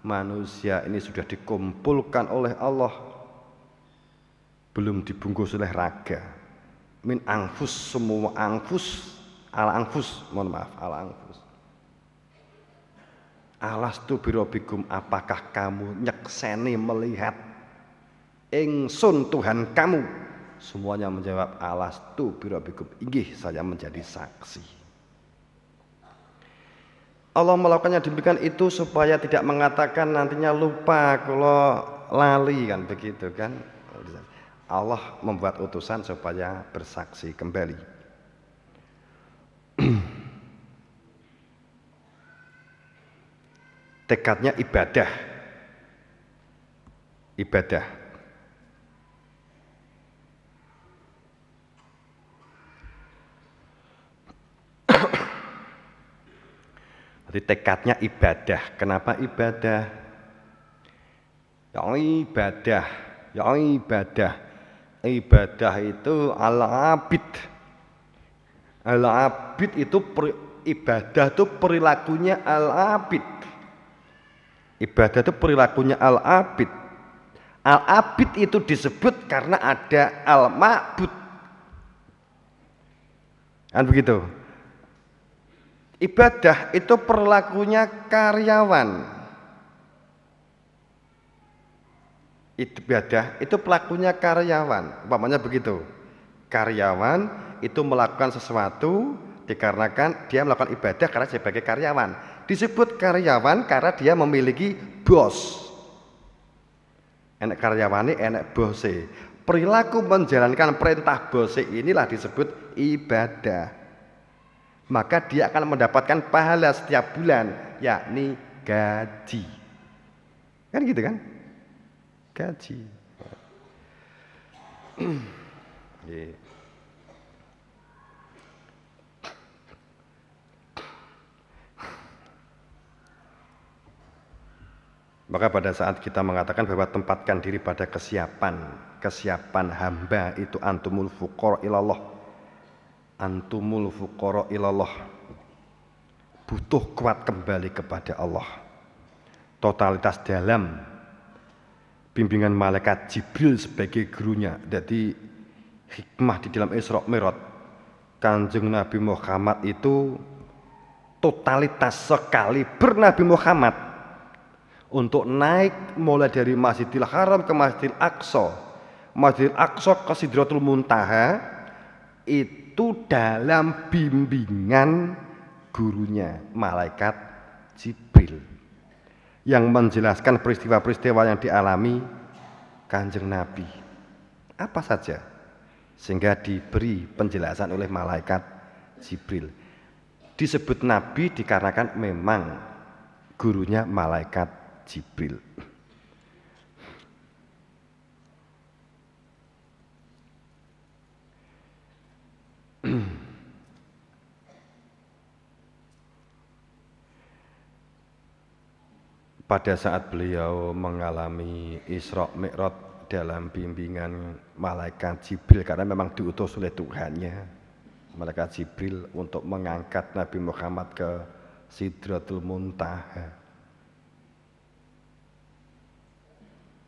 manusia ini sudah dikumpulkan oleh Allah, belum dibungkus oleh raga. Min anfus, semua anfus, ala anfus, mohon maaf, ala anfus. Alastu birobikum, apakah kamu nyekseni melihat ingsun Tuhan kamu? Semuanya menjawab alastu birobikum, inggih saya menjadi saksi. Allah melakukannya demikian itu supaya tidak mengatakan nantinya lupa kalau lali kan begitu kan. Allah membuat utusan supaya bersaksi kembali. Tekadnya ibadah. Ibadah. Jadi tekadnya ibadah. Kenapa ibadah? Ya ibadah. Ya ibadah. Ibadah itu al-abid. Al-abid itu ibadah itu perilakunya al-abid. Ibadah itu perilakunya al-abid. Al-abid itu disebut karena ada al-ma'bud. Kan begitu. Ibadah itu perilakunya karyawan. Ibadah itu pelakunya karyawan. Umpamanya begitu. Karyawan itu melakukan sesuatu dikarenakan dia melakukan ibadah karena sebagai karyawan. Disebut karyawan karena dia memiliki bos. Enak karyawani, enak bose. Perilaku menjalankan perintah bose inilah disebut ibadah. Maka dia akan mendapatkan pahala setiap bulan, yakni gaji. Kan gitu kan? Gaji. Maka pada saat kita mengatakan bahwa tempatkan diri pada kesiapan hamba itu antumul fuqara ilallah. Antumul fuqara ilallah. Butuh kuat kembali kepada Allah. Totalitas dalam bimbingan malaikat Jibril sebagai gurunya. Jadi hikmah di dalam Isra Mi'raj Kanjeng Nabi Muhammad itu totalitas sekali berNabi Muhammad untuk naik mulai dari Masjidil Haram ke Masjidil Aqsa, Masjidil Aqsa ke Sidratul Muntaha, itu dalam bimbingan gurunya malaikat Jibril yang menjelaskan peristiwa-peristiwa yang dialami Kanjeng Nabi apa saja, sehingga diberi penjelasan oleh malaikat Jibril. Disebut Nabi dikarenakan memang gurunya malaikat Jibril. Pada saat beliau mengalami Isra Mi'raj dalam bimbingan malaikat Jibril, karena memang diutus oleh Tuhannya, malaikat Jibril untuk mengangkat Nabi Muhammad ke Sidratul Muntaha.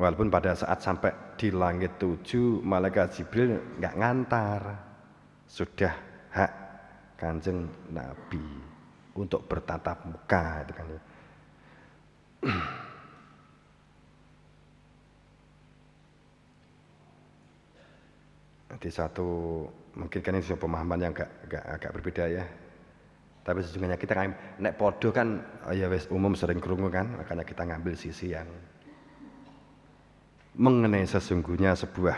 Walaupun pada saat sampai di langit 7, malaikat Jibril nggak ngantar, sudah hak Kanjeng Nabi untuk bertatap muka, itu kan. Di satu mungkin kan ini sebuah pemahaman yang agak berbeda ya. Tapi sesungguhnya kita kan nek podo kan ya wis umum sering krungu kan, makanya kita ngambil sisi yang mengenai sesungguhnya sebuah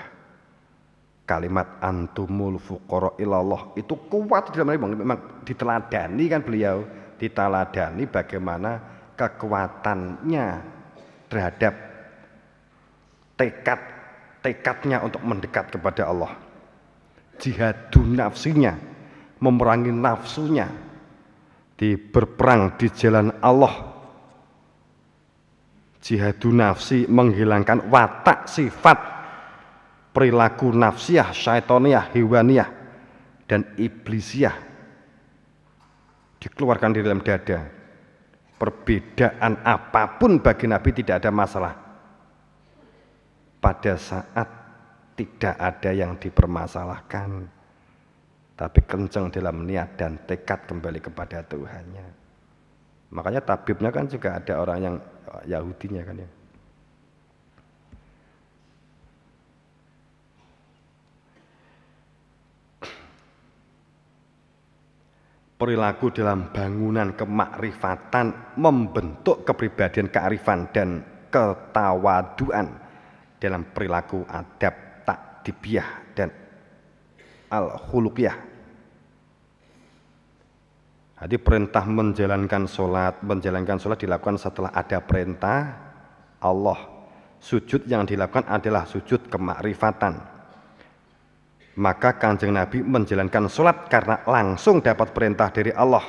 kalimat antumul fuqara ilallah itu kuat dalam memang diteladani kan beliau, diteladani bagaimana kekuatannya terhadap tekadnya untuk mendekat kepada Allah. Jihadun nafsinya, memerangi nafsunya berperang di jalan Allah, jihadu nafsi, menghilangkan watak sifat perilaku nafsiyah, syaitoniyah, hewaniyah dan iblisiyah, dikeluarkan di dalam dada. Perbedaan apapun bagi Nabi tidak ada masalah. Pada saat tidak ada yang dipermasalahkan, tapi kenceng dalam niat dan tekad kembali kepada Tuhannya. Makanya tabibnya kan juga ada orang yang Yahudinya kan ya. Perilaku dalam bangunan kemakrifatan membentuk kepribadian kearifan dan ketawaduan dalam perilaku adab takdibiyah dan al-khuluqiyah. Jadi perintah menjalankan sholat dilakukan setelah ada perintah Allah. Sujud yang dilakukan adalah sujud kemakrifatan. Maka Kanjeng Nabi menjalankan sholat karena langsung dapat perintah dari Allah.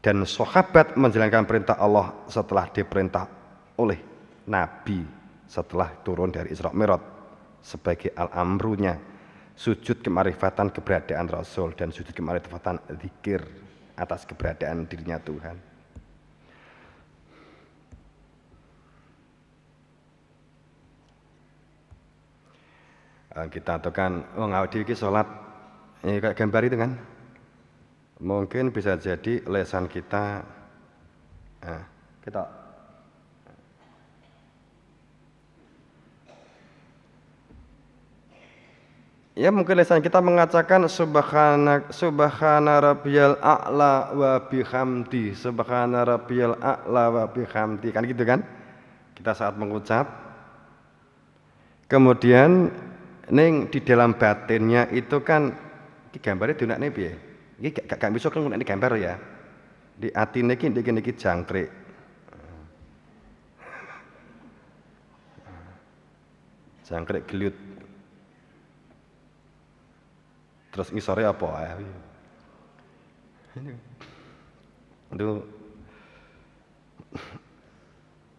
Dan sahabat menjalankan perintah Allah setelah diperintah oleh Nabi setelah turun dari Isra Mi'raj sebagai al-amrunya. Sujud kemarifatan keberadaan Rasul dan sujud kemarifatan zikir atas keberadaan dirinya Tuhan. Kita tekan ngawdi iki salat kayak gambar itu kan. Mungkin bisa jadi lesan kita ya mungkin lesan kita mengatakan subhana rabbiyal a'la wa bihamdi, subhana rabbiyal a'la wa bihamdi, kan gitu kan kita saat mengucap. Kemudian ning di dalam batinnya itu kan iki gambare dunakne piye? Iki gak bisa kan ngene gambar ya. Di atine iki niki jangkrik. Jangkrik gelut. Terus ngisore apa ae? Aduh.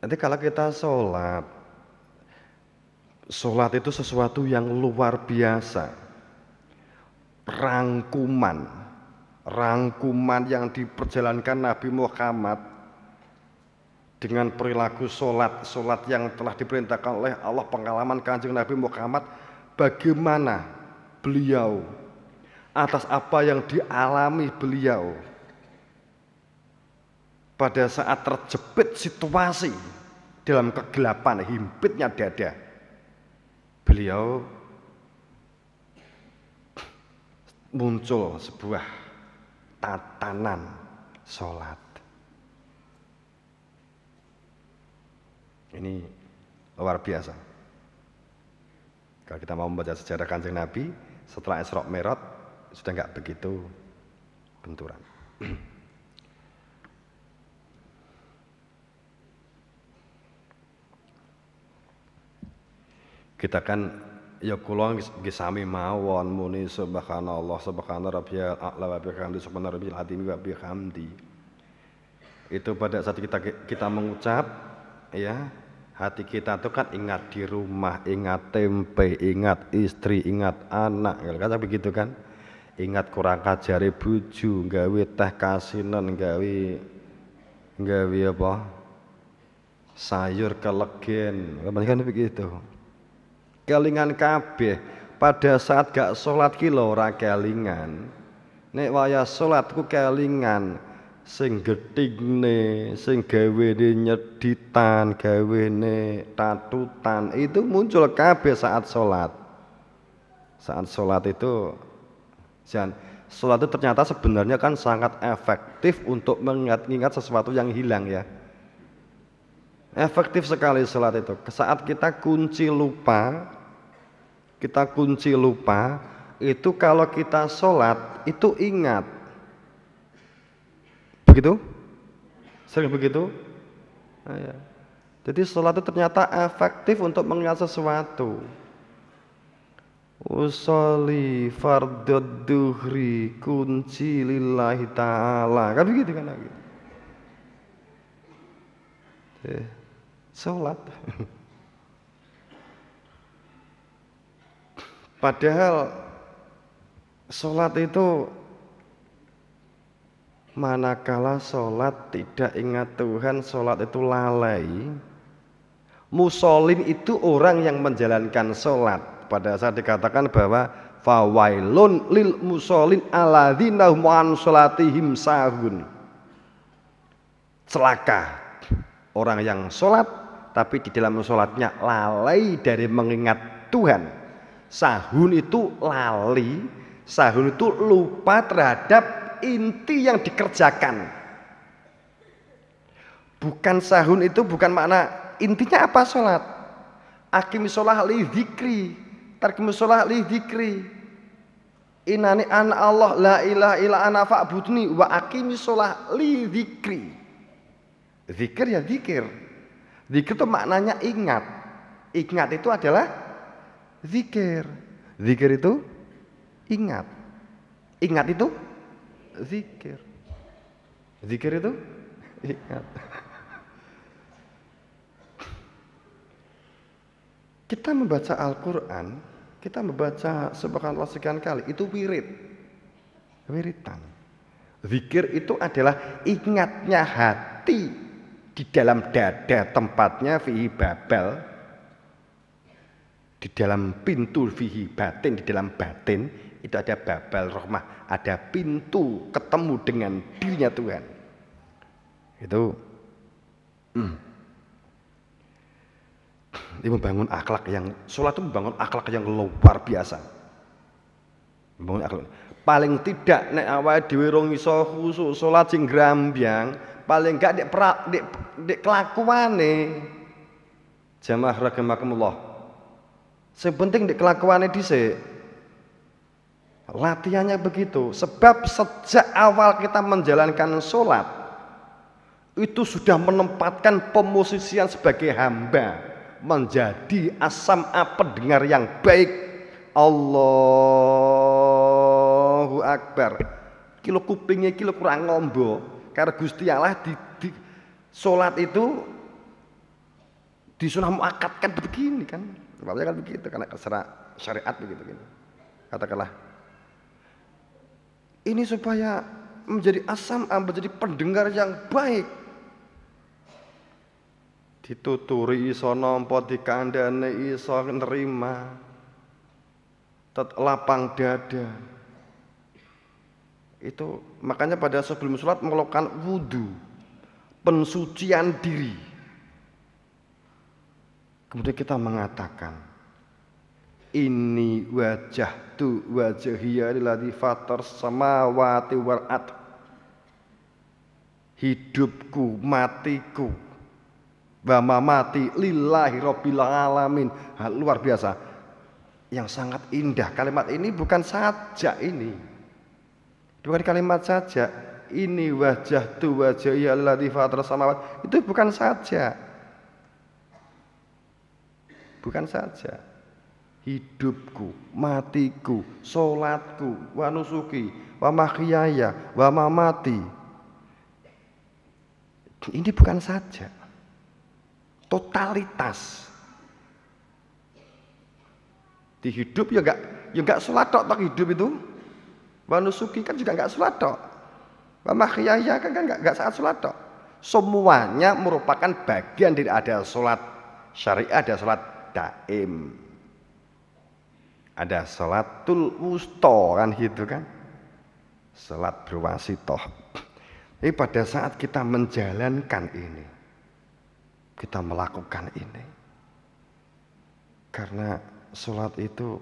Nanti kalau kita sholat itu sesuatu yang luar biasa. Rangkuman yang diperjalankan Nabi Muhammad dengan perilaku sholat yang telah diperintahkan oleh Allah, pengalaman Kanjeng Nabi Muhammad, bagaimana beliau atas apa yang dialami beliau pada saat terjepit situasi dalam kegelapan himpitnya dada, beliau muncul sebuah tatanan sholat. Ini luar biasa. Kalau kita mau membaca sejarah Kanjeng Nabi setelah Isra Mi'raj sudah enggak begitu benturan. Kita kan ya kula nggih sami mawon muni subhanallah subhana rabbiyal a'la wa bihamdi subhana rabbiyal azim wa bihamdi. Itu pada saat kita mengucap ya, hati kita itu kan ingat di rumah, ingat tempe, ingat istri, ingat anak, kata begitu kan. Ingat kurang kajare bojo, gawe teh kasinen, gawe apa? Sayur kelegen. Kan begitu. Kelingan kabeh pada saat gak sholat ki lho ora kelingan. Nek waya sholatku kelingan sing gethikne, sing gawene nyeditan, gawene tatutan itu muncul kabeh saat sholat. Saat sholat itu sholat itu ternyata sebenarnya kan sangat efektif untuk mengingat sesuatu yang hilang ya. Efektif sekali sholat itu. Saat kita kunci lupa, itu kalau kita sholat itu ingat. Begitu? Sering begitu? Nah, ya. Jadi sholat itu ternyata efektif untuk mengingat sesuatu. Usolli fardud duhri kunci lillahi ta'ala. Kan begitu kan lagi. Sholat. Padahal sholat itu manakala sholat tidak ingat Tuhan, sholat itu lalai. Musholin itu orang yang menjalankan sholat. Pada saat dikatakan bahwa fawailun lil musholin alladzina hum an sholatihim sahun. Celaka orang yang sholat tapi di dalam sholatnya lalai dari mengingat Tuhan. Sahun itu lali, sahun itu lupa terhadap inti yang dikerjakan. Bukan sahun itu bukan makna intinya apa sholat. Aqimi sholah li dzikri, tarkimu sholah li dzikri. Inani ana Allah la ilaha illa ana fa'budni wa aqimi sholah li dzikri. Zikir ya zikir. Zikir itu maknanya ingat. Ingat itu adalah zikir. Zikir itu ingat. Ingat itu zikir. Zikir itu ingat. Kita membaca Al-Quran, kita membaca subhanallah sekian kali, itu wirid. Wiridan. Zikir itu adalah ingatnya hati di dalam dada, tempatnya fihi babel, di dalam pintu fihi batin, di dalam batin itu ada babel rahmah, ada pintu ketemu dengan dirinya Tuhan. Itu ini membangun akhlak yang, sholat itu membangun akhlak yang luar biasa. Membangun akhlak. Paling tidak nek awake dhewe ora iso khusuk salat sing grambyang, paling enggak dek kelakuane. Jamaah rahimakumullah. Sing penting dek kelakuane dhisik. Latihannya begitu, sebab sejak awal kita menjalankan sholat itu sudah menempatkan pemosisian sebagai hamba, menjadi asam-a pendengar yang baik. Allahu Akbar. Kilo kupingnya kilo kurang ngombo. Karena Gusti Allah di sholat itu disunah muakkad begini kan. Sebabnya kan begitu, karena secara syariat begitu kan. Katakanlah ini supaya menjadi asam-a, menjadi pendengar yang baik. Dituturi iso nampa, dikandhane iso nerima, lapang dada. Itu makanya pada sebelum sholat melakukan wudhu, pensucian diri. Kemudian kita mengatakan, ini wajahtu wajhiya lilladzi fatar samawati wal ard. Hidupku, matiku, wa mamati lillahi rabbil alamin. Luar biasa, yang sangat indah. Kalimat ini bukan saja ini, bukan kalimat saja. Ini wajahtu wajhiya lilladzi fatar samawati, itu bukan saja, bukan saja. Hidupku, matiku, sholatku, wa nusuki, wa mahyaya, wa mamati. Ini bukan saja, totalitas. Di hidup ya enggak sholat tok hidup itu. Wa nusuki kan juga enggak sholat tok. Wa mahyaya kan enggak saat sholat tok. Semuanya merupakan bagian dari ada sholat syariah, ada sholat daim. Ada sholatul wusta kan gitu kan, sholat berwasitoh. Jadi pada saat kita menjalankan ini, kita melakukan ini, karena sholat itu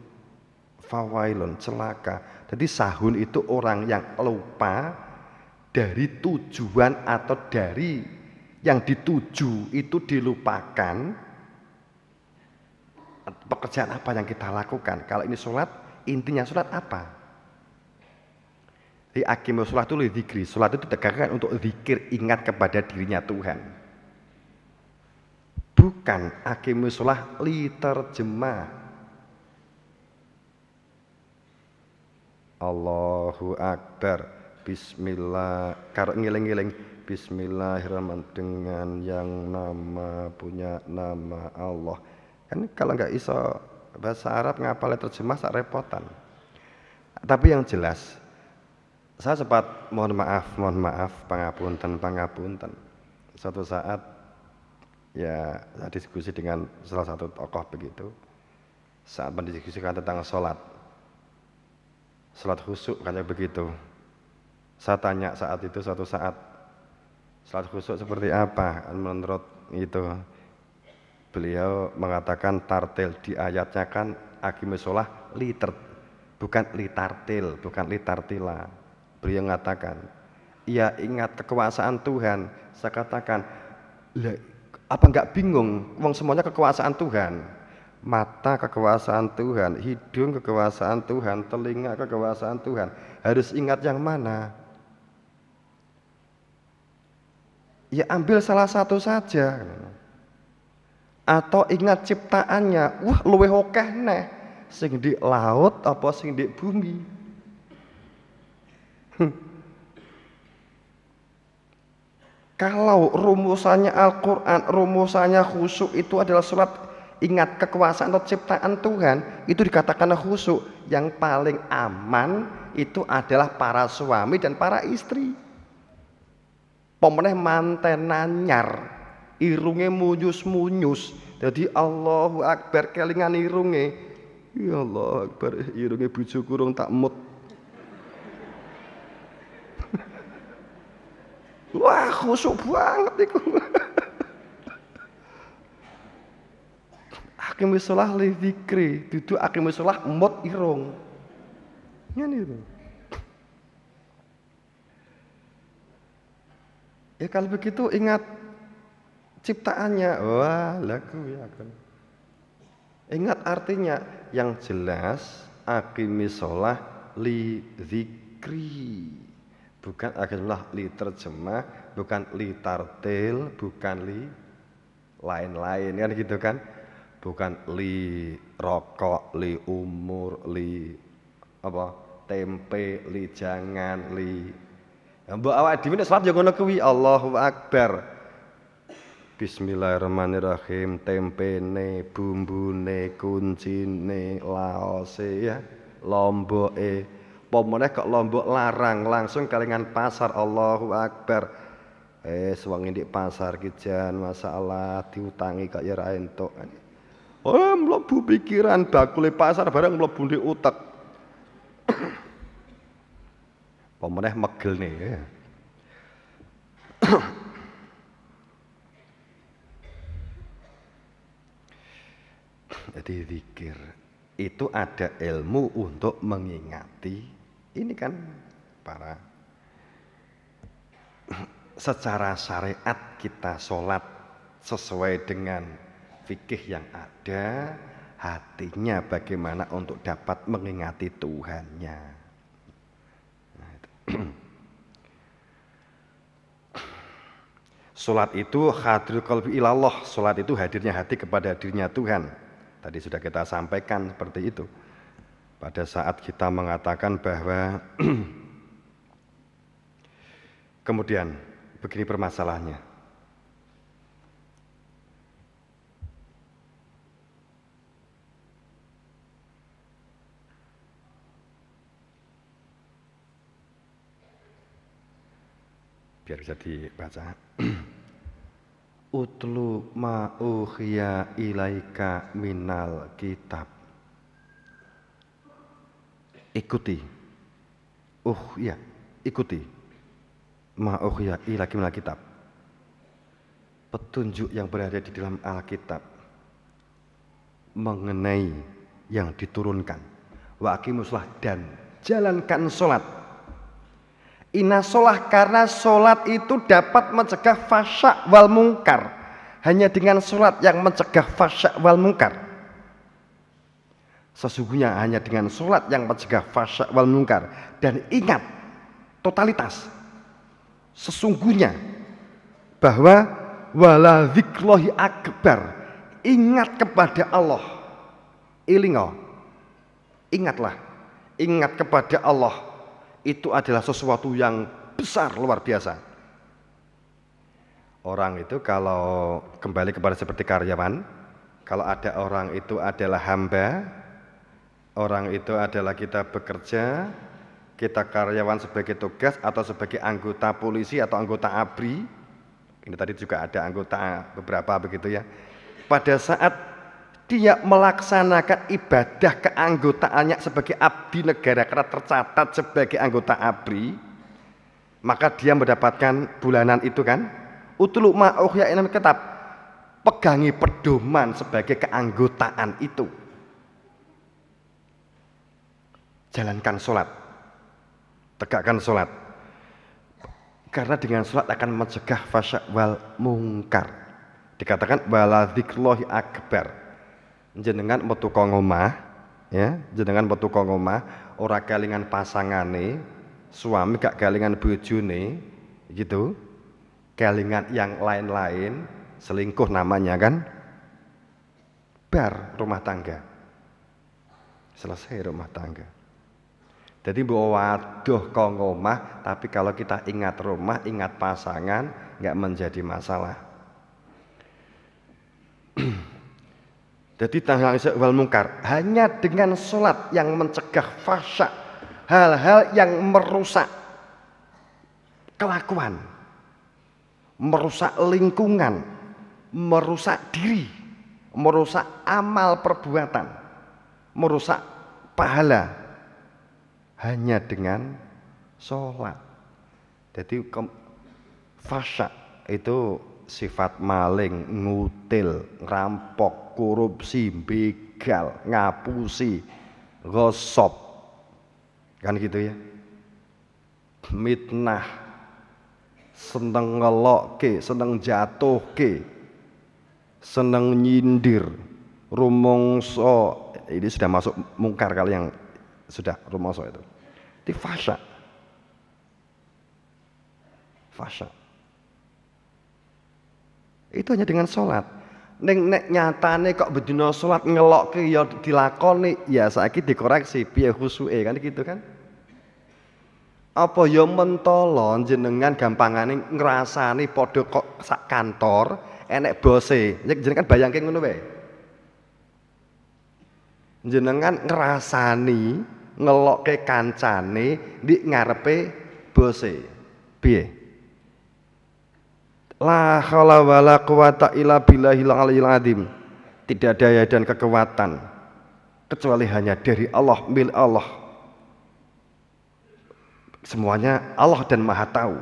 fawailun, celaka. Jadi sahun itu orang yang lupa dari tujuan atau dari yang dituju itu dilupakan. Pekerjaan apa yang kita lakukan? Kalau ini sholat, intinya sholat apa? Di aqimus sholat itu dzikri. Sholat itu ditegakkan untuk zikir, ingat kepada dirinya Tuhan. Bukan aqimus sholat li terjemah. Allahu Akbar. Bismillah. Karo ngiling-ngiling Bismillahirrahmanirrahim dengan yang punya nama Allah. Kan kalau nggak iso bahasa Arab ngapal terjemah sak repotan. Tapi yang jelas, saya sempat mohon maaf, pangapunten. Suatu saat ya saya diskusi dengan salah satu tokoh begitu. Saat mendiskusikan tentang sholat khusyuk kayak begitu. Saya tanya saat itu suatu saat, sholat khusyuk seperti apa? Menurut itu beliau mengatakan tartil di ayatnya kan aqimus sholah bukan litartila. Beliau mengatakan, iya ingat kekuasaan Tuhan. Saya katakan, apa enggak bingung? Wong semuanya kekuasaan Tuhan. Mata kekuasaan Tuhan, hidung kekuasaan Tuhan, telinga kekuasaan Tuhan. Harus ingat yang mana? Ya ambil salah satu saja. Atau ingat ciptaannya. Wah, luwih akeh neh. Sing di laut apa sing di bumi? Kalau rumusannya Al-Quran, rumusannya khusyuk itu adalah surat ingat kekuasaan atau ciptaan Tuhan, itu dikatakan khusyuk. Yang paling aman itu adalah para suami dan para istri. Pemeneh manten nanyar, irunge munyus-munyus. Jadi Allahu Akbar kelingan irunge. Ya Allah Akbar, irunge bojo kurung tak mut. Wah, khusyuk banget iku. Aqimus sholah li dzikri, dudu aqimus sholah mut irung. Ngene itu. Ya kalau begitu ingat ciptaannya. Wah, laku ya kan. Ingat artinya yang jelas aqimus sholah li dzikri. Bukan akhirnya li terjemah, bukan li tartil, bukan li lain-lain kan gitu kan. Bukan li rokok, li umur, li apa tempe, li jangan, li mbok awak dhewe nek salat ya ngono kuwi. Allahu Akbar. Bismillahirrahmanirrahim. Tempene, bumbune, kuncine, laose ya, lomboke. Pemeneh kok lombok larang langsung kalingan pasar. Allahu Akbar. Sewangi di pasar ki jan masalah diutangi kok ya ra entuk. Oh, mlebu pikiran bakule pasar bareng mlebu ndek utek. Pemeneh megelne ya. Jadi zikir itu ada ilmu untuk mengingati. Ini kan para secara syariat kita sholat sesuai dengan fikih yang ada, hatinya bagaimana untuk dapat mengingati Tuhannya. Nah, sholat itu hadirul qalbi ilallah. Sholat itu hadirnya hati kepada dirinya Tuhan. Tadi sudah kita sampaikan seperti itu. Pada saat kita mengatakan bahwa kemudian begini permasalahannya. Biar bisa dibaca. Utlu ma uhiya ilaika minal kitab. Ikuti. Ya, ikuti. Ma uhiya ilaika minal kitab. Petunjuk yang berada di dalam Alkitab mengenai yang diturunkan. Wa aqimuslah dan jalankan sholat. Inna sholat, karena sholat itu dapat mencegah fasya wal mungkar. Hanya dengan sholat yang mencegah fasya wal mungkar. Sesungguhnya hanya dengan sholat yang mencegah fasya wal mungkar. Dan ingat totalitas. Sesungguhnya bahwa wala dzikrullahi akbar. Ingat kepada Allah. Ilingo. Ingatlah. ingat kepada Allah itu adalah sesuatu yang besar, luar biasa. Orang itu kalau kembali kepada seperti karyawan, kalau ada orang itu adalah hamba, orang itu adalah kita bekerja, kita karyawan sebagai tugas atau sebagai anggota polisi atau anggota ABRI, ini tadi juga ada anggota beberapa begitu ya. Pada saat dia melaksanakan ibadah keanggotaannya sebagai abdi negara karena tercatat sebagai anggota ABRI, maka dia mendapatkan bulanan itu kan. Utlu ma'uhya inam kitab, pegangi pedoman sebagai keanggotaan itu. Jalankan sholat, tegakkan sholat. Karena dengan sholat akan mencegah fasya wal mungkar. Dikatakan wala dzikrullahi akbar. Jenengan metu ngomah, ya, jenengan metu ngomah, ora kelingan pasangane, suami gak kelingan bojone, gitu. Kelingan yang lain-lain, selingkuh namanya kan, bar rumah tangga, selesai rumah tangga. Jadi bawa waduh kok ngomah, tapi kalau kita ingat rumah, ingat pasangan, nggak menjadi masalah. Jadi tanha wal mungkar hanya dengan sholat yang mencegah fasya, hal-hal yang merusak kelakuan, merusak lingkungan, merusak diri, merusak amal perbuatan, merusak pahala, hanya dengan sholat. Jadi fasya itu sifat maling, ngutil, ngerampok, korupsi, begal, ngapusi, gosop, kan gitu ya, mitnah, seneng ngelokke, seneng jatuhke, seneng nyindir, rumongso, ini sudah masuk mungkar kali yang sudah rumongso itu. Itu fasya. Fasya. Itu hanya dengan sholat. Nek nyatane kok bedino sholat ngelokke ya dilakoni, ya saiki dikoreksi piye khusuke kan gitu kan. Apa ya mentolo jenengan gampangane ngrasani padha kok sak kantor enek bose. Jenengan bayangke ngono wae. Jenengan ngrasani ngelokke kancane di ngarepe bose. Piye? La haula wala quwata illa billahil aliyil azim. Tidak daya dan kekuatan kecuali hanya dari Allah, milik Allah. Semuanya Allah dan Maha tahu.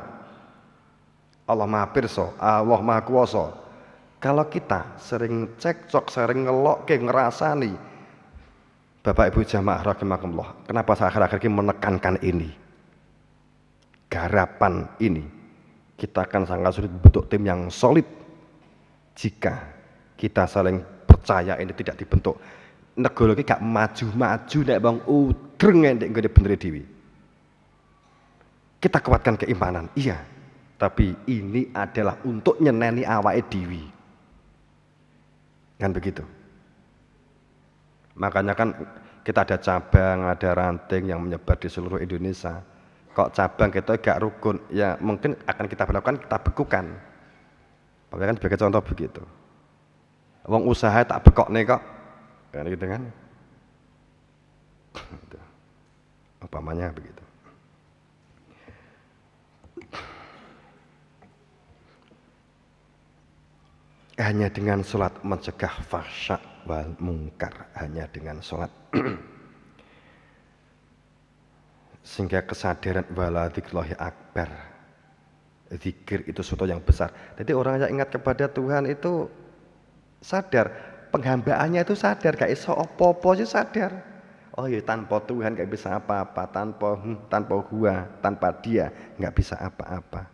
Allah Maha pirsa, Allah Maha kuwasa. Kalau kita sering cekcok, sering ngelokke, ngerasani, Bapak Ibu jamaah rahimakumullah, kenapa saya akhir-akhir ini menekankan ini? Garapan ini. Kita akan sangat sulit membentuk tim yang solid jika kita saling percaya ini tidak dibentuk. Negara ini gak maju-maju nek bang udreng nek ngene bener dhewe. Kita kuatkan keimanan, iya. Tapi ini adalah untuk nyeneni awake dhewe. Kan begitu. Makanya kan kita ada cabang, ada ranting yang menyebar di seluruh Indonesia. Kok cabang kita gak rukun, ya mungkin akan kita berlakukan, kita bekukan. Tapi kan sebagai contoh begitu. Wong usaha tak bekok nih kok, kan gitu kan? Umpamanya begitu. Hanya dengan sholat mencegah fahsya wal mungkar, hanya dengan sholat. Sehingga kesadaran wala dzikrullahi akbar, zikir itu sesuatu yang besar. Jadi orang yang ingat kepada Tuhan itu sadar, penghambaannya itu sadar, gak iso opo-opo aja sadar. Oh ya tanpa Tuhan gak bisa apa-apa, tanpa huwa, tanpa dia gak bisa apa-apa.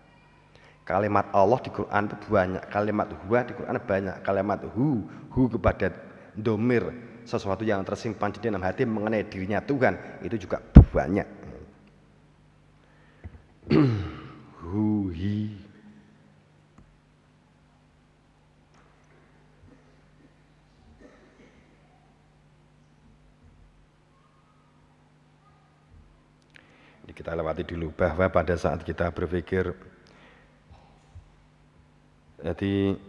Kalimat Allah di Quran itu banyak, kalimat huwa di Quran banyak, kalimat hu kepada domir, sesuatu yang tersimpan di dalam hati mengenai dirinya Tuhan itu juga banyak. Huhi. kita lewati dulu bahwa pada saat kita berpikir, jadi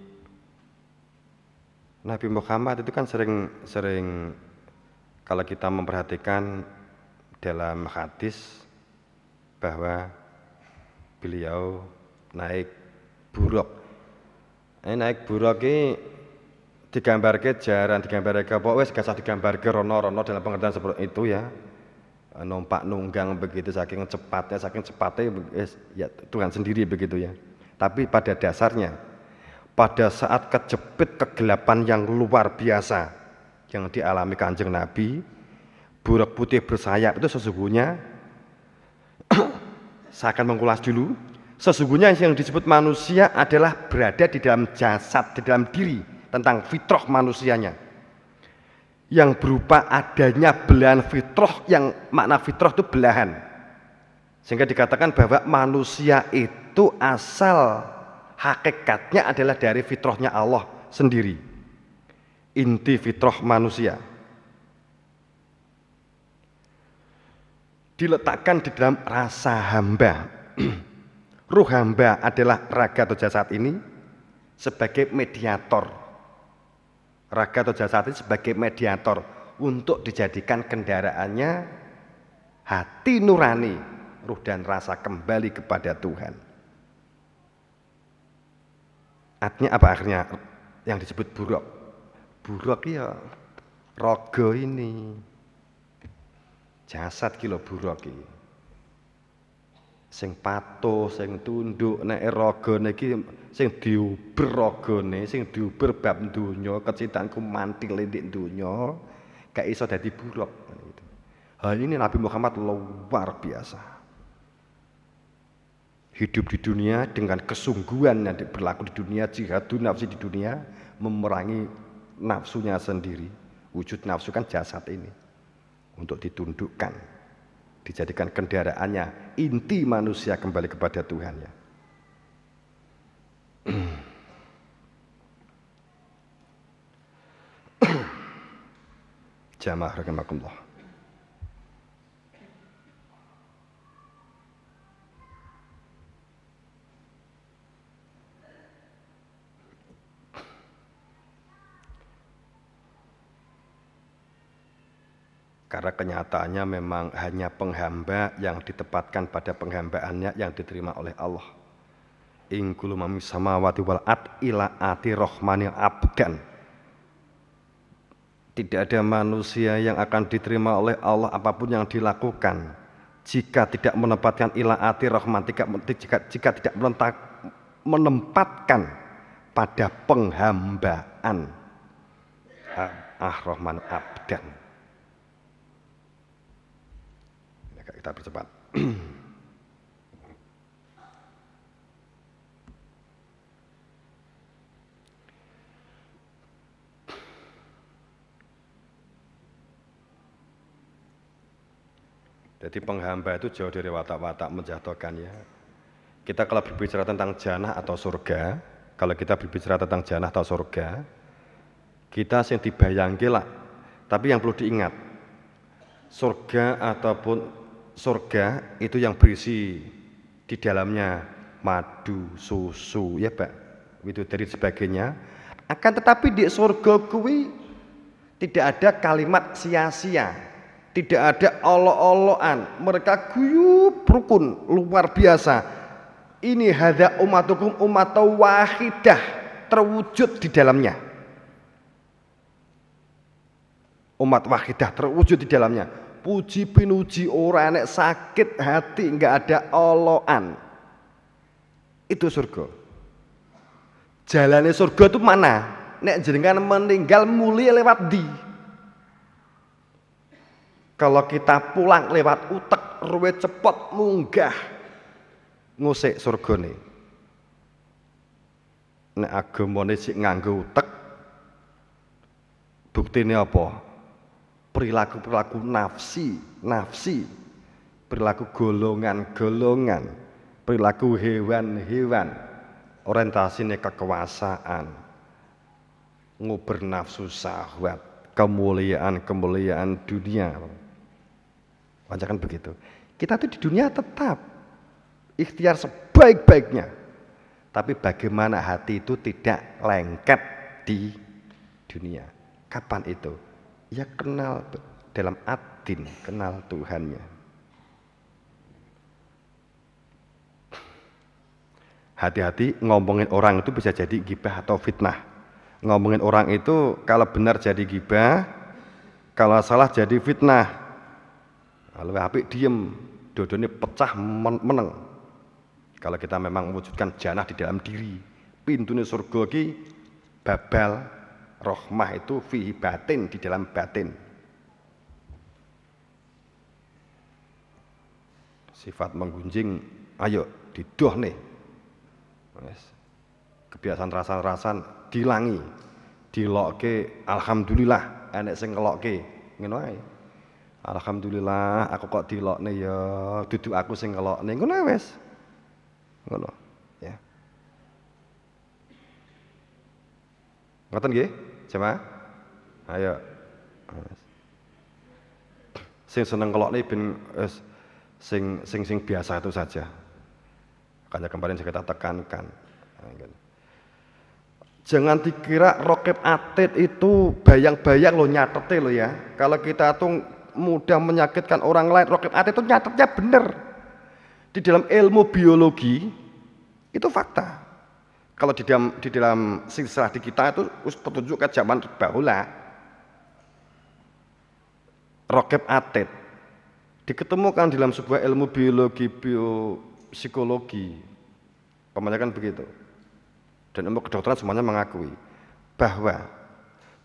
Nabi Muhammad itu kan sering kalau kita memperhatikan dalam hadis bahwa beliau naik buruk. Naik buruk ini digambarke jaran, digambarke apa wis gak usah digambarke rono-rono dalam pengertian seperti itu ya. Numpak nunggang begitu saking cepatnya ya Tuhan sendiri begitu ya. Tapi pada dasarnya pada saat kejepit kegelapan yang luar biasa yang dialami Kanjeng Nabi, buruk putih bersayap itu sesungguhnya saya akan mengulas dulu. Sesungguhnya yang disebut manusia adalah berada di dalam jasad, di dalam diri, tentang fitrah manusianya. Yang berupa adanya belahan fitrah, yang makna fitrah itu belahan. Sehingga dikatakan bahwa manusia itu asal hakikatnya adalah dari fitrahnya Allah sendiri. Inti fitrah manusia. Diletakkan di dalam rasa hamba. Ruh hamba adalah raga atau jasad ini sebagai mediator. Raga atau jasad ini sebagai mediator untuk dijadikan kendaraannya hati nurani, ruh dan rasa kembali kepada Tuhan. Artinya apa akhirnya yang disebut buruk? Buruk ya raga ini. Jasad kilo buruk iki. Sing patuh, sing tunduk nek ragane iki sing diuber ragane, sing diuber bab donya, kecintaanku mantil ndek donya, gak iso dadi buruk gitu. Hal ini Nabi Muhammad luar biasa. Hidup di dunia dengan kesungguhan yang berlaku di dunia, jihadun nafsi di dunia, memerangi nafsunya sendiri. Wujud nafsu kan jasad ini untuk ditundukkan. Dijadikan kendaraannya, inti manusia kembali kepada Tuhan ya. Jamaah rahimakumullah. Karena kenyataannya memang hanya penghamba yang ditempatkan pada penghambaannya yang diterima oleh Allah. In kullu man fis samawati wal ard ila ati rahmanil abdan. Tidak ada manusia yang akan diterima oleh Allah apapun yang dilakukan jika tidak menempatkan ila ati rahman, jika tidak menempatkan pada penghambaan rahman abdan. Kita percepat. Jadi penghamba itu jauh dari watak-watak menjatuhkan ya. Kita kalau berbicara tentang jannah atau surga, kalau kita berbicara tentang jannah atau surga, kita yang dibayangkan lah. Tapi yang perlu diingat, surga ataupun surga itu yang berisi di dalamnya madu, susu, ya Pak, widodari sebagainya. Akan tetapi di surga kuwi tidak ada kalimat sia-sia, tidak ada olo-oloan. Mereka guyub rukun luar biasa. Ini hadza ummatukum ummatan wahidah, terwujud di dalamnya. Umat wahidah terwujud di dalamnya. Puji pinuji ora enek sakit hati, enggak ada oloan. Itu surga. Jalannya surga itu mana? Nek jenengan meninggal mulia lewat di. Kalau kita pulang lewat utek, ruwe cepet munggah ngusik surgane. Nek agamane sik nganggo utek, buktine apa? Perilaku-perilaku nafsi, perilaku golongan-golongan, perilaku hewan-hewan, orientasinya kekuasaan, nguber nafsu syahwat, kemuliaan dunia. Pancakan begitu. Kita tuh di dunia tetap ikhtiar sebaik-baiknya. Tapi bagaimana hati itu tidak lengket di dunia. Kapan itu? Ya kenal dalam adin, kenal Tuhannya. Hati-hati ngomongin orang itu bisa jadi gibah atau fitnah. Ngomongin orang itu kalau benar jadi gibah, kalau salah jadi fitnah. Kalau apik diem, dodone pecah meneng. Kalau kita memang mewujudkan jannah di dalam diri, pintunya surga ki babal rohmah itu fihi batin, di dalam batin. Sifat menggunjing, ayo didoh nih. Kebiasaan rasan-rasan dilangi, dilokke alhamdulillah, enek sing ngelokke, ngono ae. Alhamdulillah aku kok dilokne ya, dudu aku sing ngelokne, ngono wis. Ngono, ya. Ngoten nggih, jemaah? Ayo. Sing seneng ngelokne ben sing biasa itu saja. Kayak kemarin saya tekankan. Jangan dikira Raqib Atid itu bayang-bayang lo nyatetnya lo ya. Kalau kita tuh mudah menyakitkan orang lain, Raqib Atid itu nyatetnya bener. Di dalam ilmu biologi itu fakta. Kalau di dalam silsilah di kita itu petunjuk ke zaman bahula. Raqib Atid diketemukan dalam sebuah ilmu biologi biopsikologi. Kebanyakan begitu. Dan ilmu kedokteran semuanya mengakui bahwa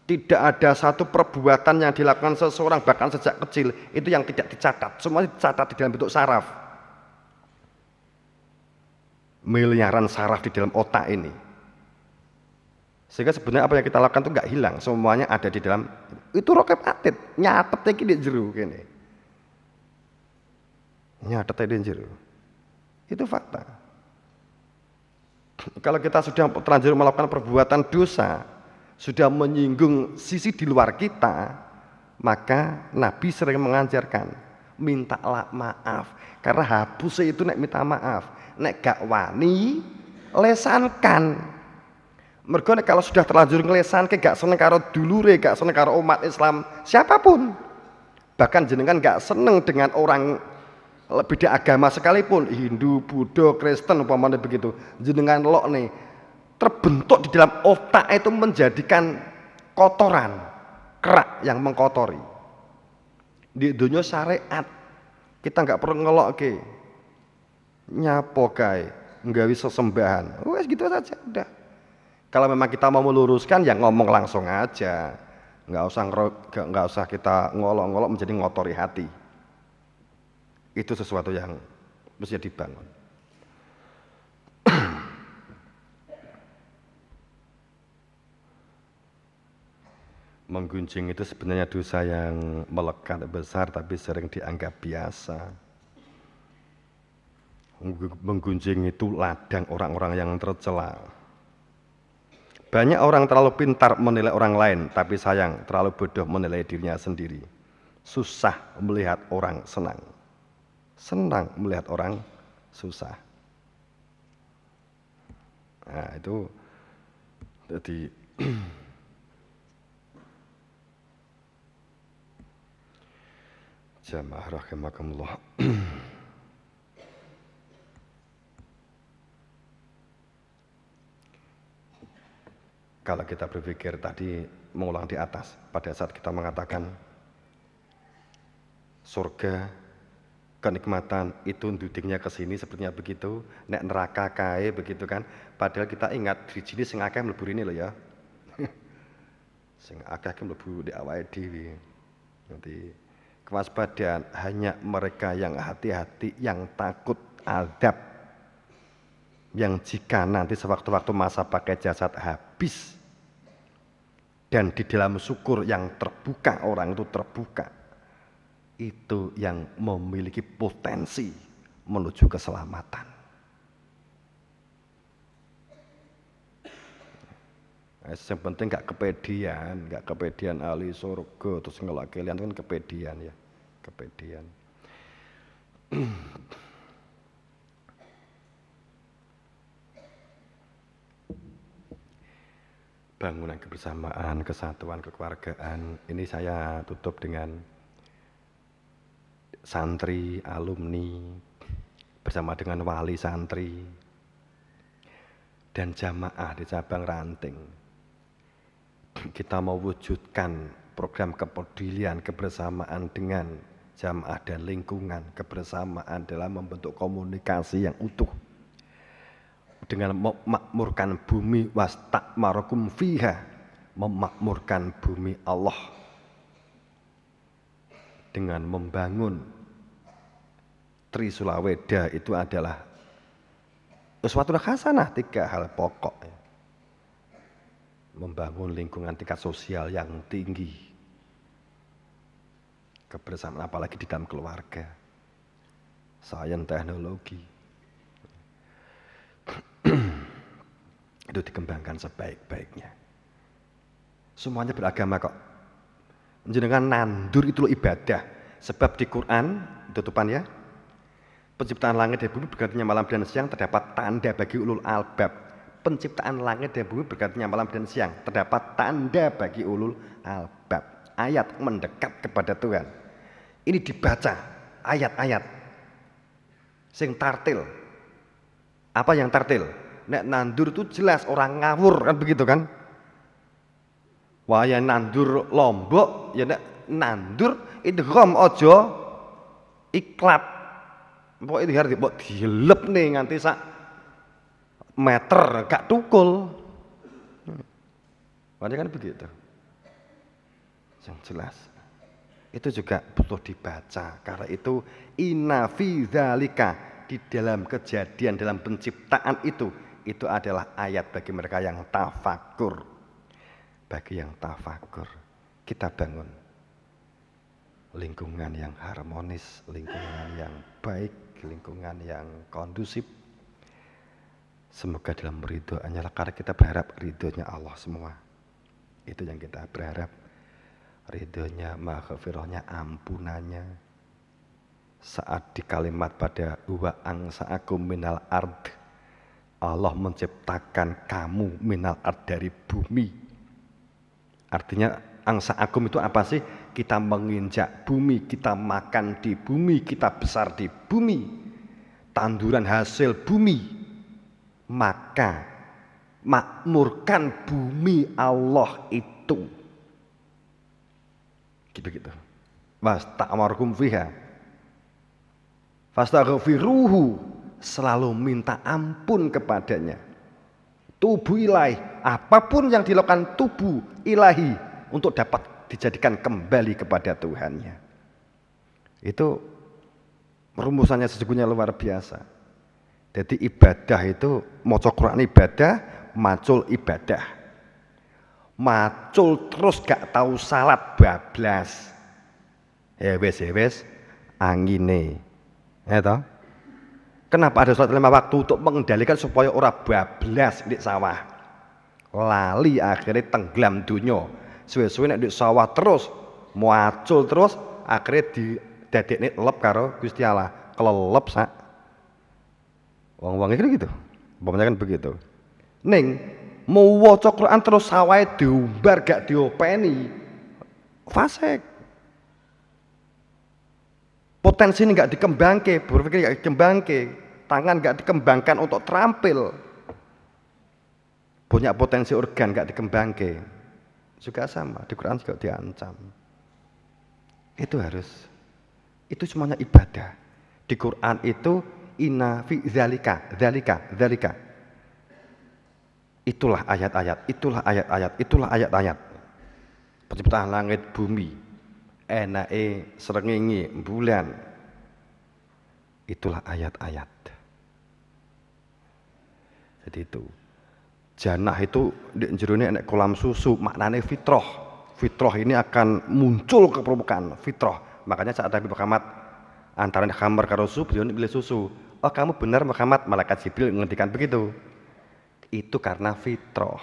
tidak ada satu perbuatan yang dilakukan seseorang bahkan sejak kecil itu yang tidak dicatat. Semua dicatat di dalam bentuk saraf. Miliaran saraf di dalam otak ini. Sehingga sebenarnya apa yang kita lakukan itu nggak hilang, semuanya ada di dalam. Itu Raqib Atid, nyatetnya ki di jero kene. Nyatetnya di jero. Itu fakta. Kalau kita sudah terlanjur melakukan perbuatan dosa, sudah menyinggung sisi di luar kita, maka Nabi sering mengajarkan mintalah maaf. Karena hapusnya itu nek minta maaf, nek gak wani lesankan. Mergo nek kalau sudah terlanjur ngelesanke gak seneng karo dulure, gak seneng karo umat Islam siapapun. Bahkan jenengan gak seneng dengan orang beda agama sekalipun, Hindu, Buddha, Kristen umpamanya begitu, jenengan lok nih terbentuk di dalam otak itu menjadikan kotoran, kerak yang mengkotori. Di dunia syariat kita nggak perlu ngelok ke nyapo kae, nggawi sesembahan, wes gitu saja udah. Kalau memang kita mau meluruskan ya ngomong langsung aja, nggak usah kita ngolok-ngolok menjadi ngotori hati. Itu sesuatu yang mesti dibangun. Menggunjing itu sebenarnya dosa yang melekat besar tapi sering dianggap biasa. Menggunjing itu ladang orang-orang yang tercela. Banyak orang terlalu pintar menilai orang lain, tapi sayang terlalu bodoh menilai dirinya sendiri. Susah melihat orang senang. Senang melihat orang susah. Nah itu jadi jamaah rahimakumullah. Kalau kita berpikir tadi mengulang di atas pada saat kita mengatakan surga kenikmatan itu dudingnya ke sini sepertinya begitu, nek neraka kae begitu kan. Padahal kita ingat di sini sing akeh mlebu rene lho ya. Sing akeh mlebu di awake dhewe. Nanti kewaspadaan hanya mereka yang hati-hati, yang takut azab. Yang jika nanti sewaktu-waktu masa pakai jasad habis dan di dalam syukur yang terbuka, orang itu terbuka, itu yang memiliki potensi menuju keselamatan. Yang penting gak kepedian ahli surga terus ngelak kalian kan kepedian ya, kepedian. Bangunan kebersamaan, kesatuan, kekeluargaan. Ini saya tutup dengan santri, alumni, bersama dengan wali santri, dan jamaah di cabang Ranting. Kita mewujudkan program kepedulian, kebersamaan dengan jamaah dan lingkungan, kebersamaan dalam membentuk komunikasi yang utuh. Dengan memakmurkan bumi wastakmarakum fiha, memakmurkan bumi Allah dengan membangun Trisula Weda itu adalah sesuatu hasanah, 3 hal pokok. Membangun lingkungan tingkat sosial yang tinggi, kebersamaan apalagi di dalam keluarga, sains teknologi itu dikembangkan sebaik-baiknya. Semuanya beragama kok. Jenengan nandur itu ibadah. Sebab di Quran, tutupan ya, penciptaan langit dan bumi bergantinya malam dan siang terdapat tanda bagi ulul albab. Penciptaan langit dan bumi bergantinya malam dan siang terdapat tanda bagi ulul albab. Ayat mendekat kepada Tuhan. Ini dibaca ayat-ayat sing tartil. Apa yang tartil? Nek nandur itu jelas orang ngawur kan begitu kan? Wah ya nandur Lombok, ya nek nandur idgham ojo iklab. Pokoknya itu harus mbok dilep nih nganti sak meter gak tukul. Makanya kan begitu. Yang jelas. Itu juga butuh dibaca. Karena itu inna fi dzalika, di dalam kejadian, dalam penciptaan itu adalah ayat bagi mereka yang tafakur. Bagi yang tafakur, kita bangun lingkungan yang harmonis, lingkungan yang baik, lingkungan yang kondusif. Semoga dalam ridhonya, karena kita berharap ridhonya Allah semua. Itu yang kita berharap, ridhonya, maghfirahnya, ampunannya. Saat di kalimat pada wa ansa'akum minal ard, Allah menciptakan kamu minal ard, dari bumi. Artinya ansa'akum itu apa sih? Kita menginjak bumi, kita makan di bumi, kita besar di bumi, tanduran hasil bumi. Maka makmurkan bumi Allah itu. Gitu-gitu. Wastakmarakum fiha. Fastaghfiruhu, selalu minta ampun kepadanya. Tubuh ilahi, apapun yang dilakukan tubuh ilahi untuk dapat dijadikan kembali kepada Tuhannya. Itu rumusannya sesungguhnya luar biasa. Jadi ibadah itu, maca Quran ibadah, macul ibadah. Macul terus gak tahu salat bablas. Ya wes angine. Ya toh? Kenapa ada sholat 5 waktu? Untuk mengendalikan supaya orang bablas di sawah. Lali akhirnya tenggelam dunia. Suwe-suwe nek di sawah terus, muacul terus, akhirnya didadekne lep karo Gusti Allah. Kelelep sak. Wong-wong iki gitu. Umpamanya kan begitu. Ning mau waca Quran terus sawahe diumbar gak diopeni. Fasik. Potensi ini gak dikembangke, berpikir gak dikembangke, tangan gak dikembangkan untuk terampil. Punya potensi organ gak dikembangke. Juga sama, di Quran juga diancam. Itu harus, itu semuanya ibadah. Di Quran itu inna fi dzalika. Itulah ayat-ayat. Penciptaan langit bumi, enake srengenge bulan. Itulah ayat-ayat. Jadi itu. Janah itu di jerone enek kolam susu, maknane fitrah. Fitrah ini akan muncul ke permukaan, fitrah. Makanya saat Nabi Muhammad antara khamar karo susu, beliau pilih susu. Oh kamu benar Muhammad, malaikat Jibril menghentikan begitu. Itu karena fitrah.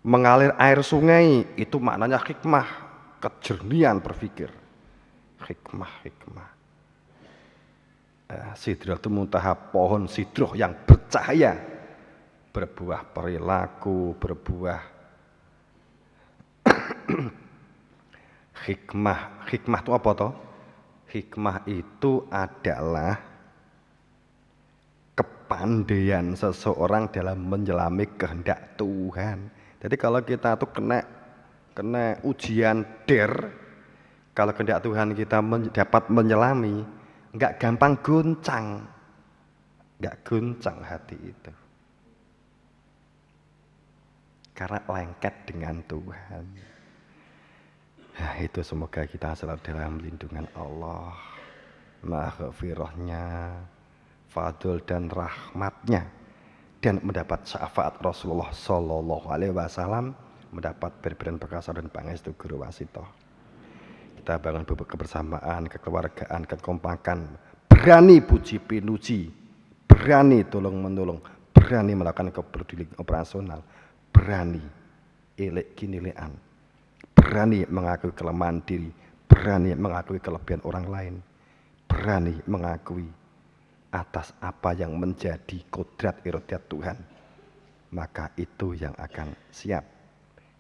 Mengalir air sungai itu maknanya hikmah, kejernihan berpikir. Hikmah. Sidratul Muntaha, pohon sidroh yang bercahaya, berbuah perilaku, berbuah hikmah. Hikmah itu apa toh? Hikmah itu adalah kepandaian seseorang dalam menyelami kehendak Tuhan. Jadi kalau kita tuh kena ujian kalau kehendak Tuhan kita dapat menyelami, nggak gampang goncang, nggak goncang hati itu, karena lengket dengan Tuhan. Nah, itu semoga kita selalu dalam lindungan Allah, maghfirahnya, fadl dan rahmatnya, dan mendapat syafaat Rasulullah Sallallahu Alaihi Wasallam, mendapat berberan perkasa dan pangestu guru wasitoh. Kita bangun kebersamaan, kekeluargaan, kekompakan, berani puji pinuji, berani tolong menolong, berani melakukan kepedulian operasional, berani elek kinilean, berani mengakui kelemahan diri, berani mengakui kelebihan orang lain, berani mengakui atas apa yang menjadi kodrat iradiat Tuhan, maka itu yang akan siap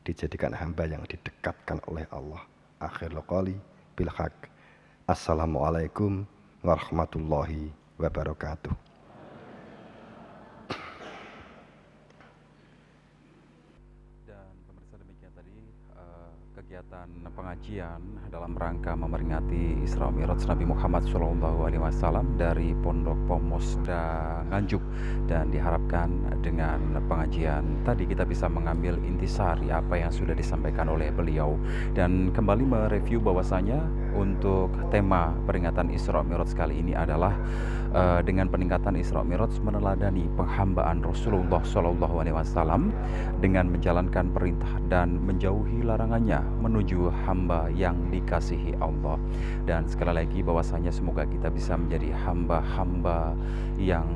dijadikan hamba yang didekatkan oleh Allah. Akhirul qali bil haq. Assalamualaikum warahmatullahi wabarakatuh. Dan pemirsa, demikian tadi kegiatan pengajian dalam rangka memperingati Isra Mi'raj Nabi Muhammad SAW dari Pondok Pemusda Nganjuk, dan diharapkan dengan pengajian tadi kita bisa mengambil intisari apa yang sudah disampaikan oleh beliau, dan kembali mereview bahwasanya untuk tema peringatan Isra Mi'raj kali ini adalah dengan peningkatan Isra Mi'raj meneladani penghambaan Rasulullah SAW dengan menjalankan perintah dan menjauhi larangannya menuju hamba yang dikasihi Allah. Dan sekali lagi bahwasanya semoga kita bisa menjadi hamba-hamba yang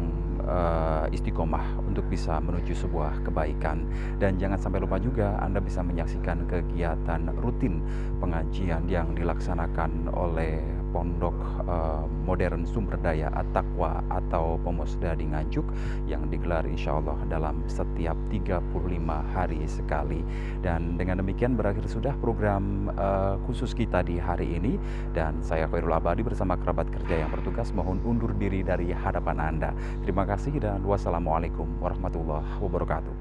istiqomah untuk bisa menuju sebuah kebaikan. Dan jangan sampai lupa juga Anda bisa menyaksikan kegiatan rutin pengajian yang dilaksanakan oleh Pondok Modern Sumber Daya At-Taqwa atau Pemusda di Nganjuk yang digelar insya Allah dalam setiap 35 hari sekali. Dan dengan demikian berakhir sudah program khusus kita di hari ini, dan saya Khairul Abadi bersama kerabat kerja yang bertugas mohon undur diri dari hadapan Anda. Terima kasih dan wassalamualaikum warahmatullahi wabarakatuh.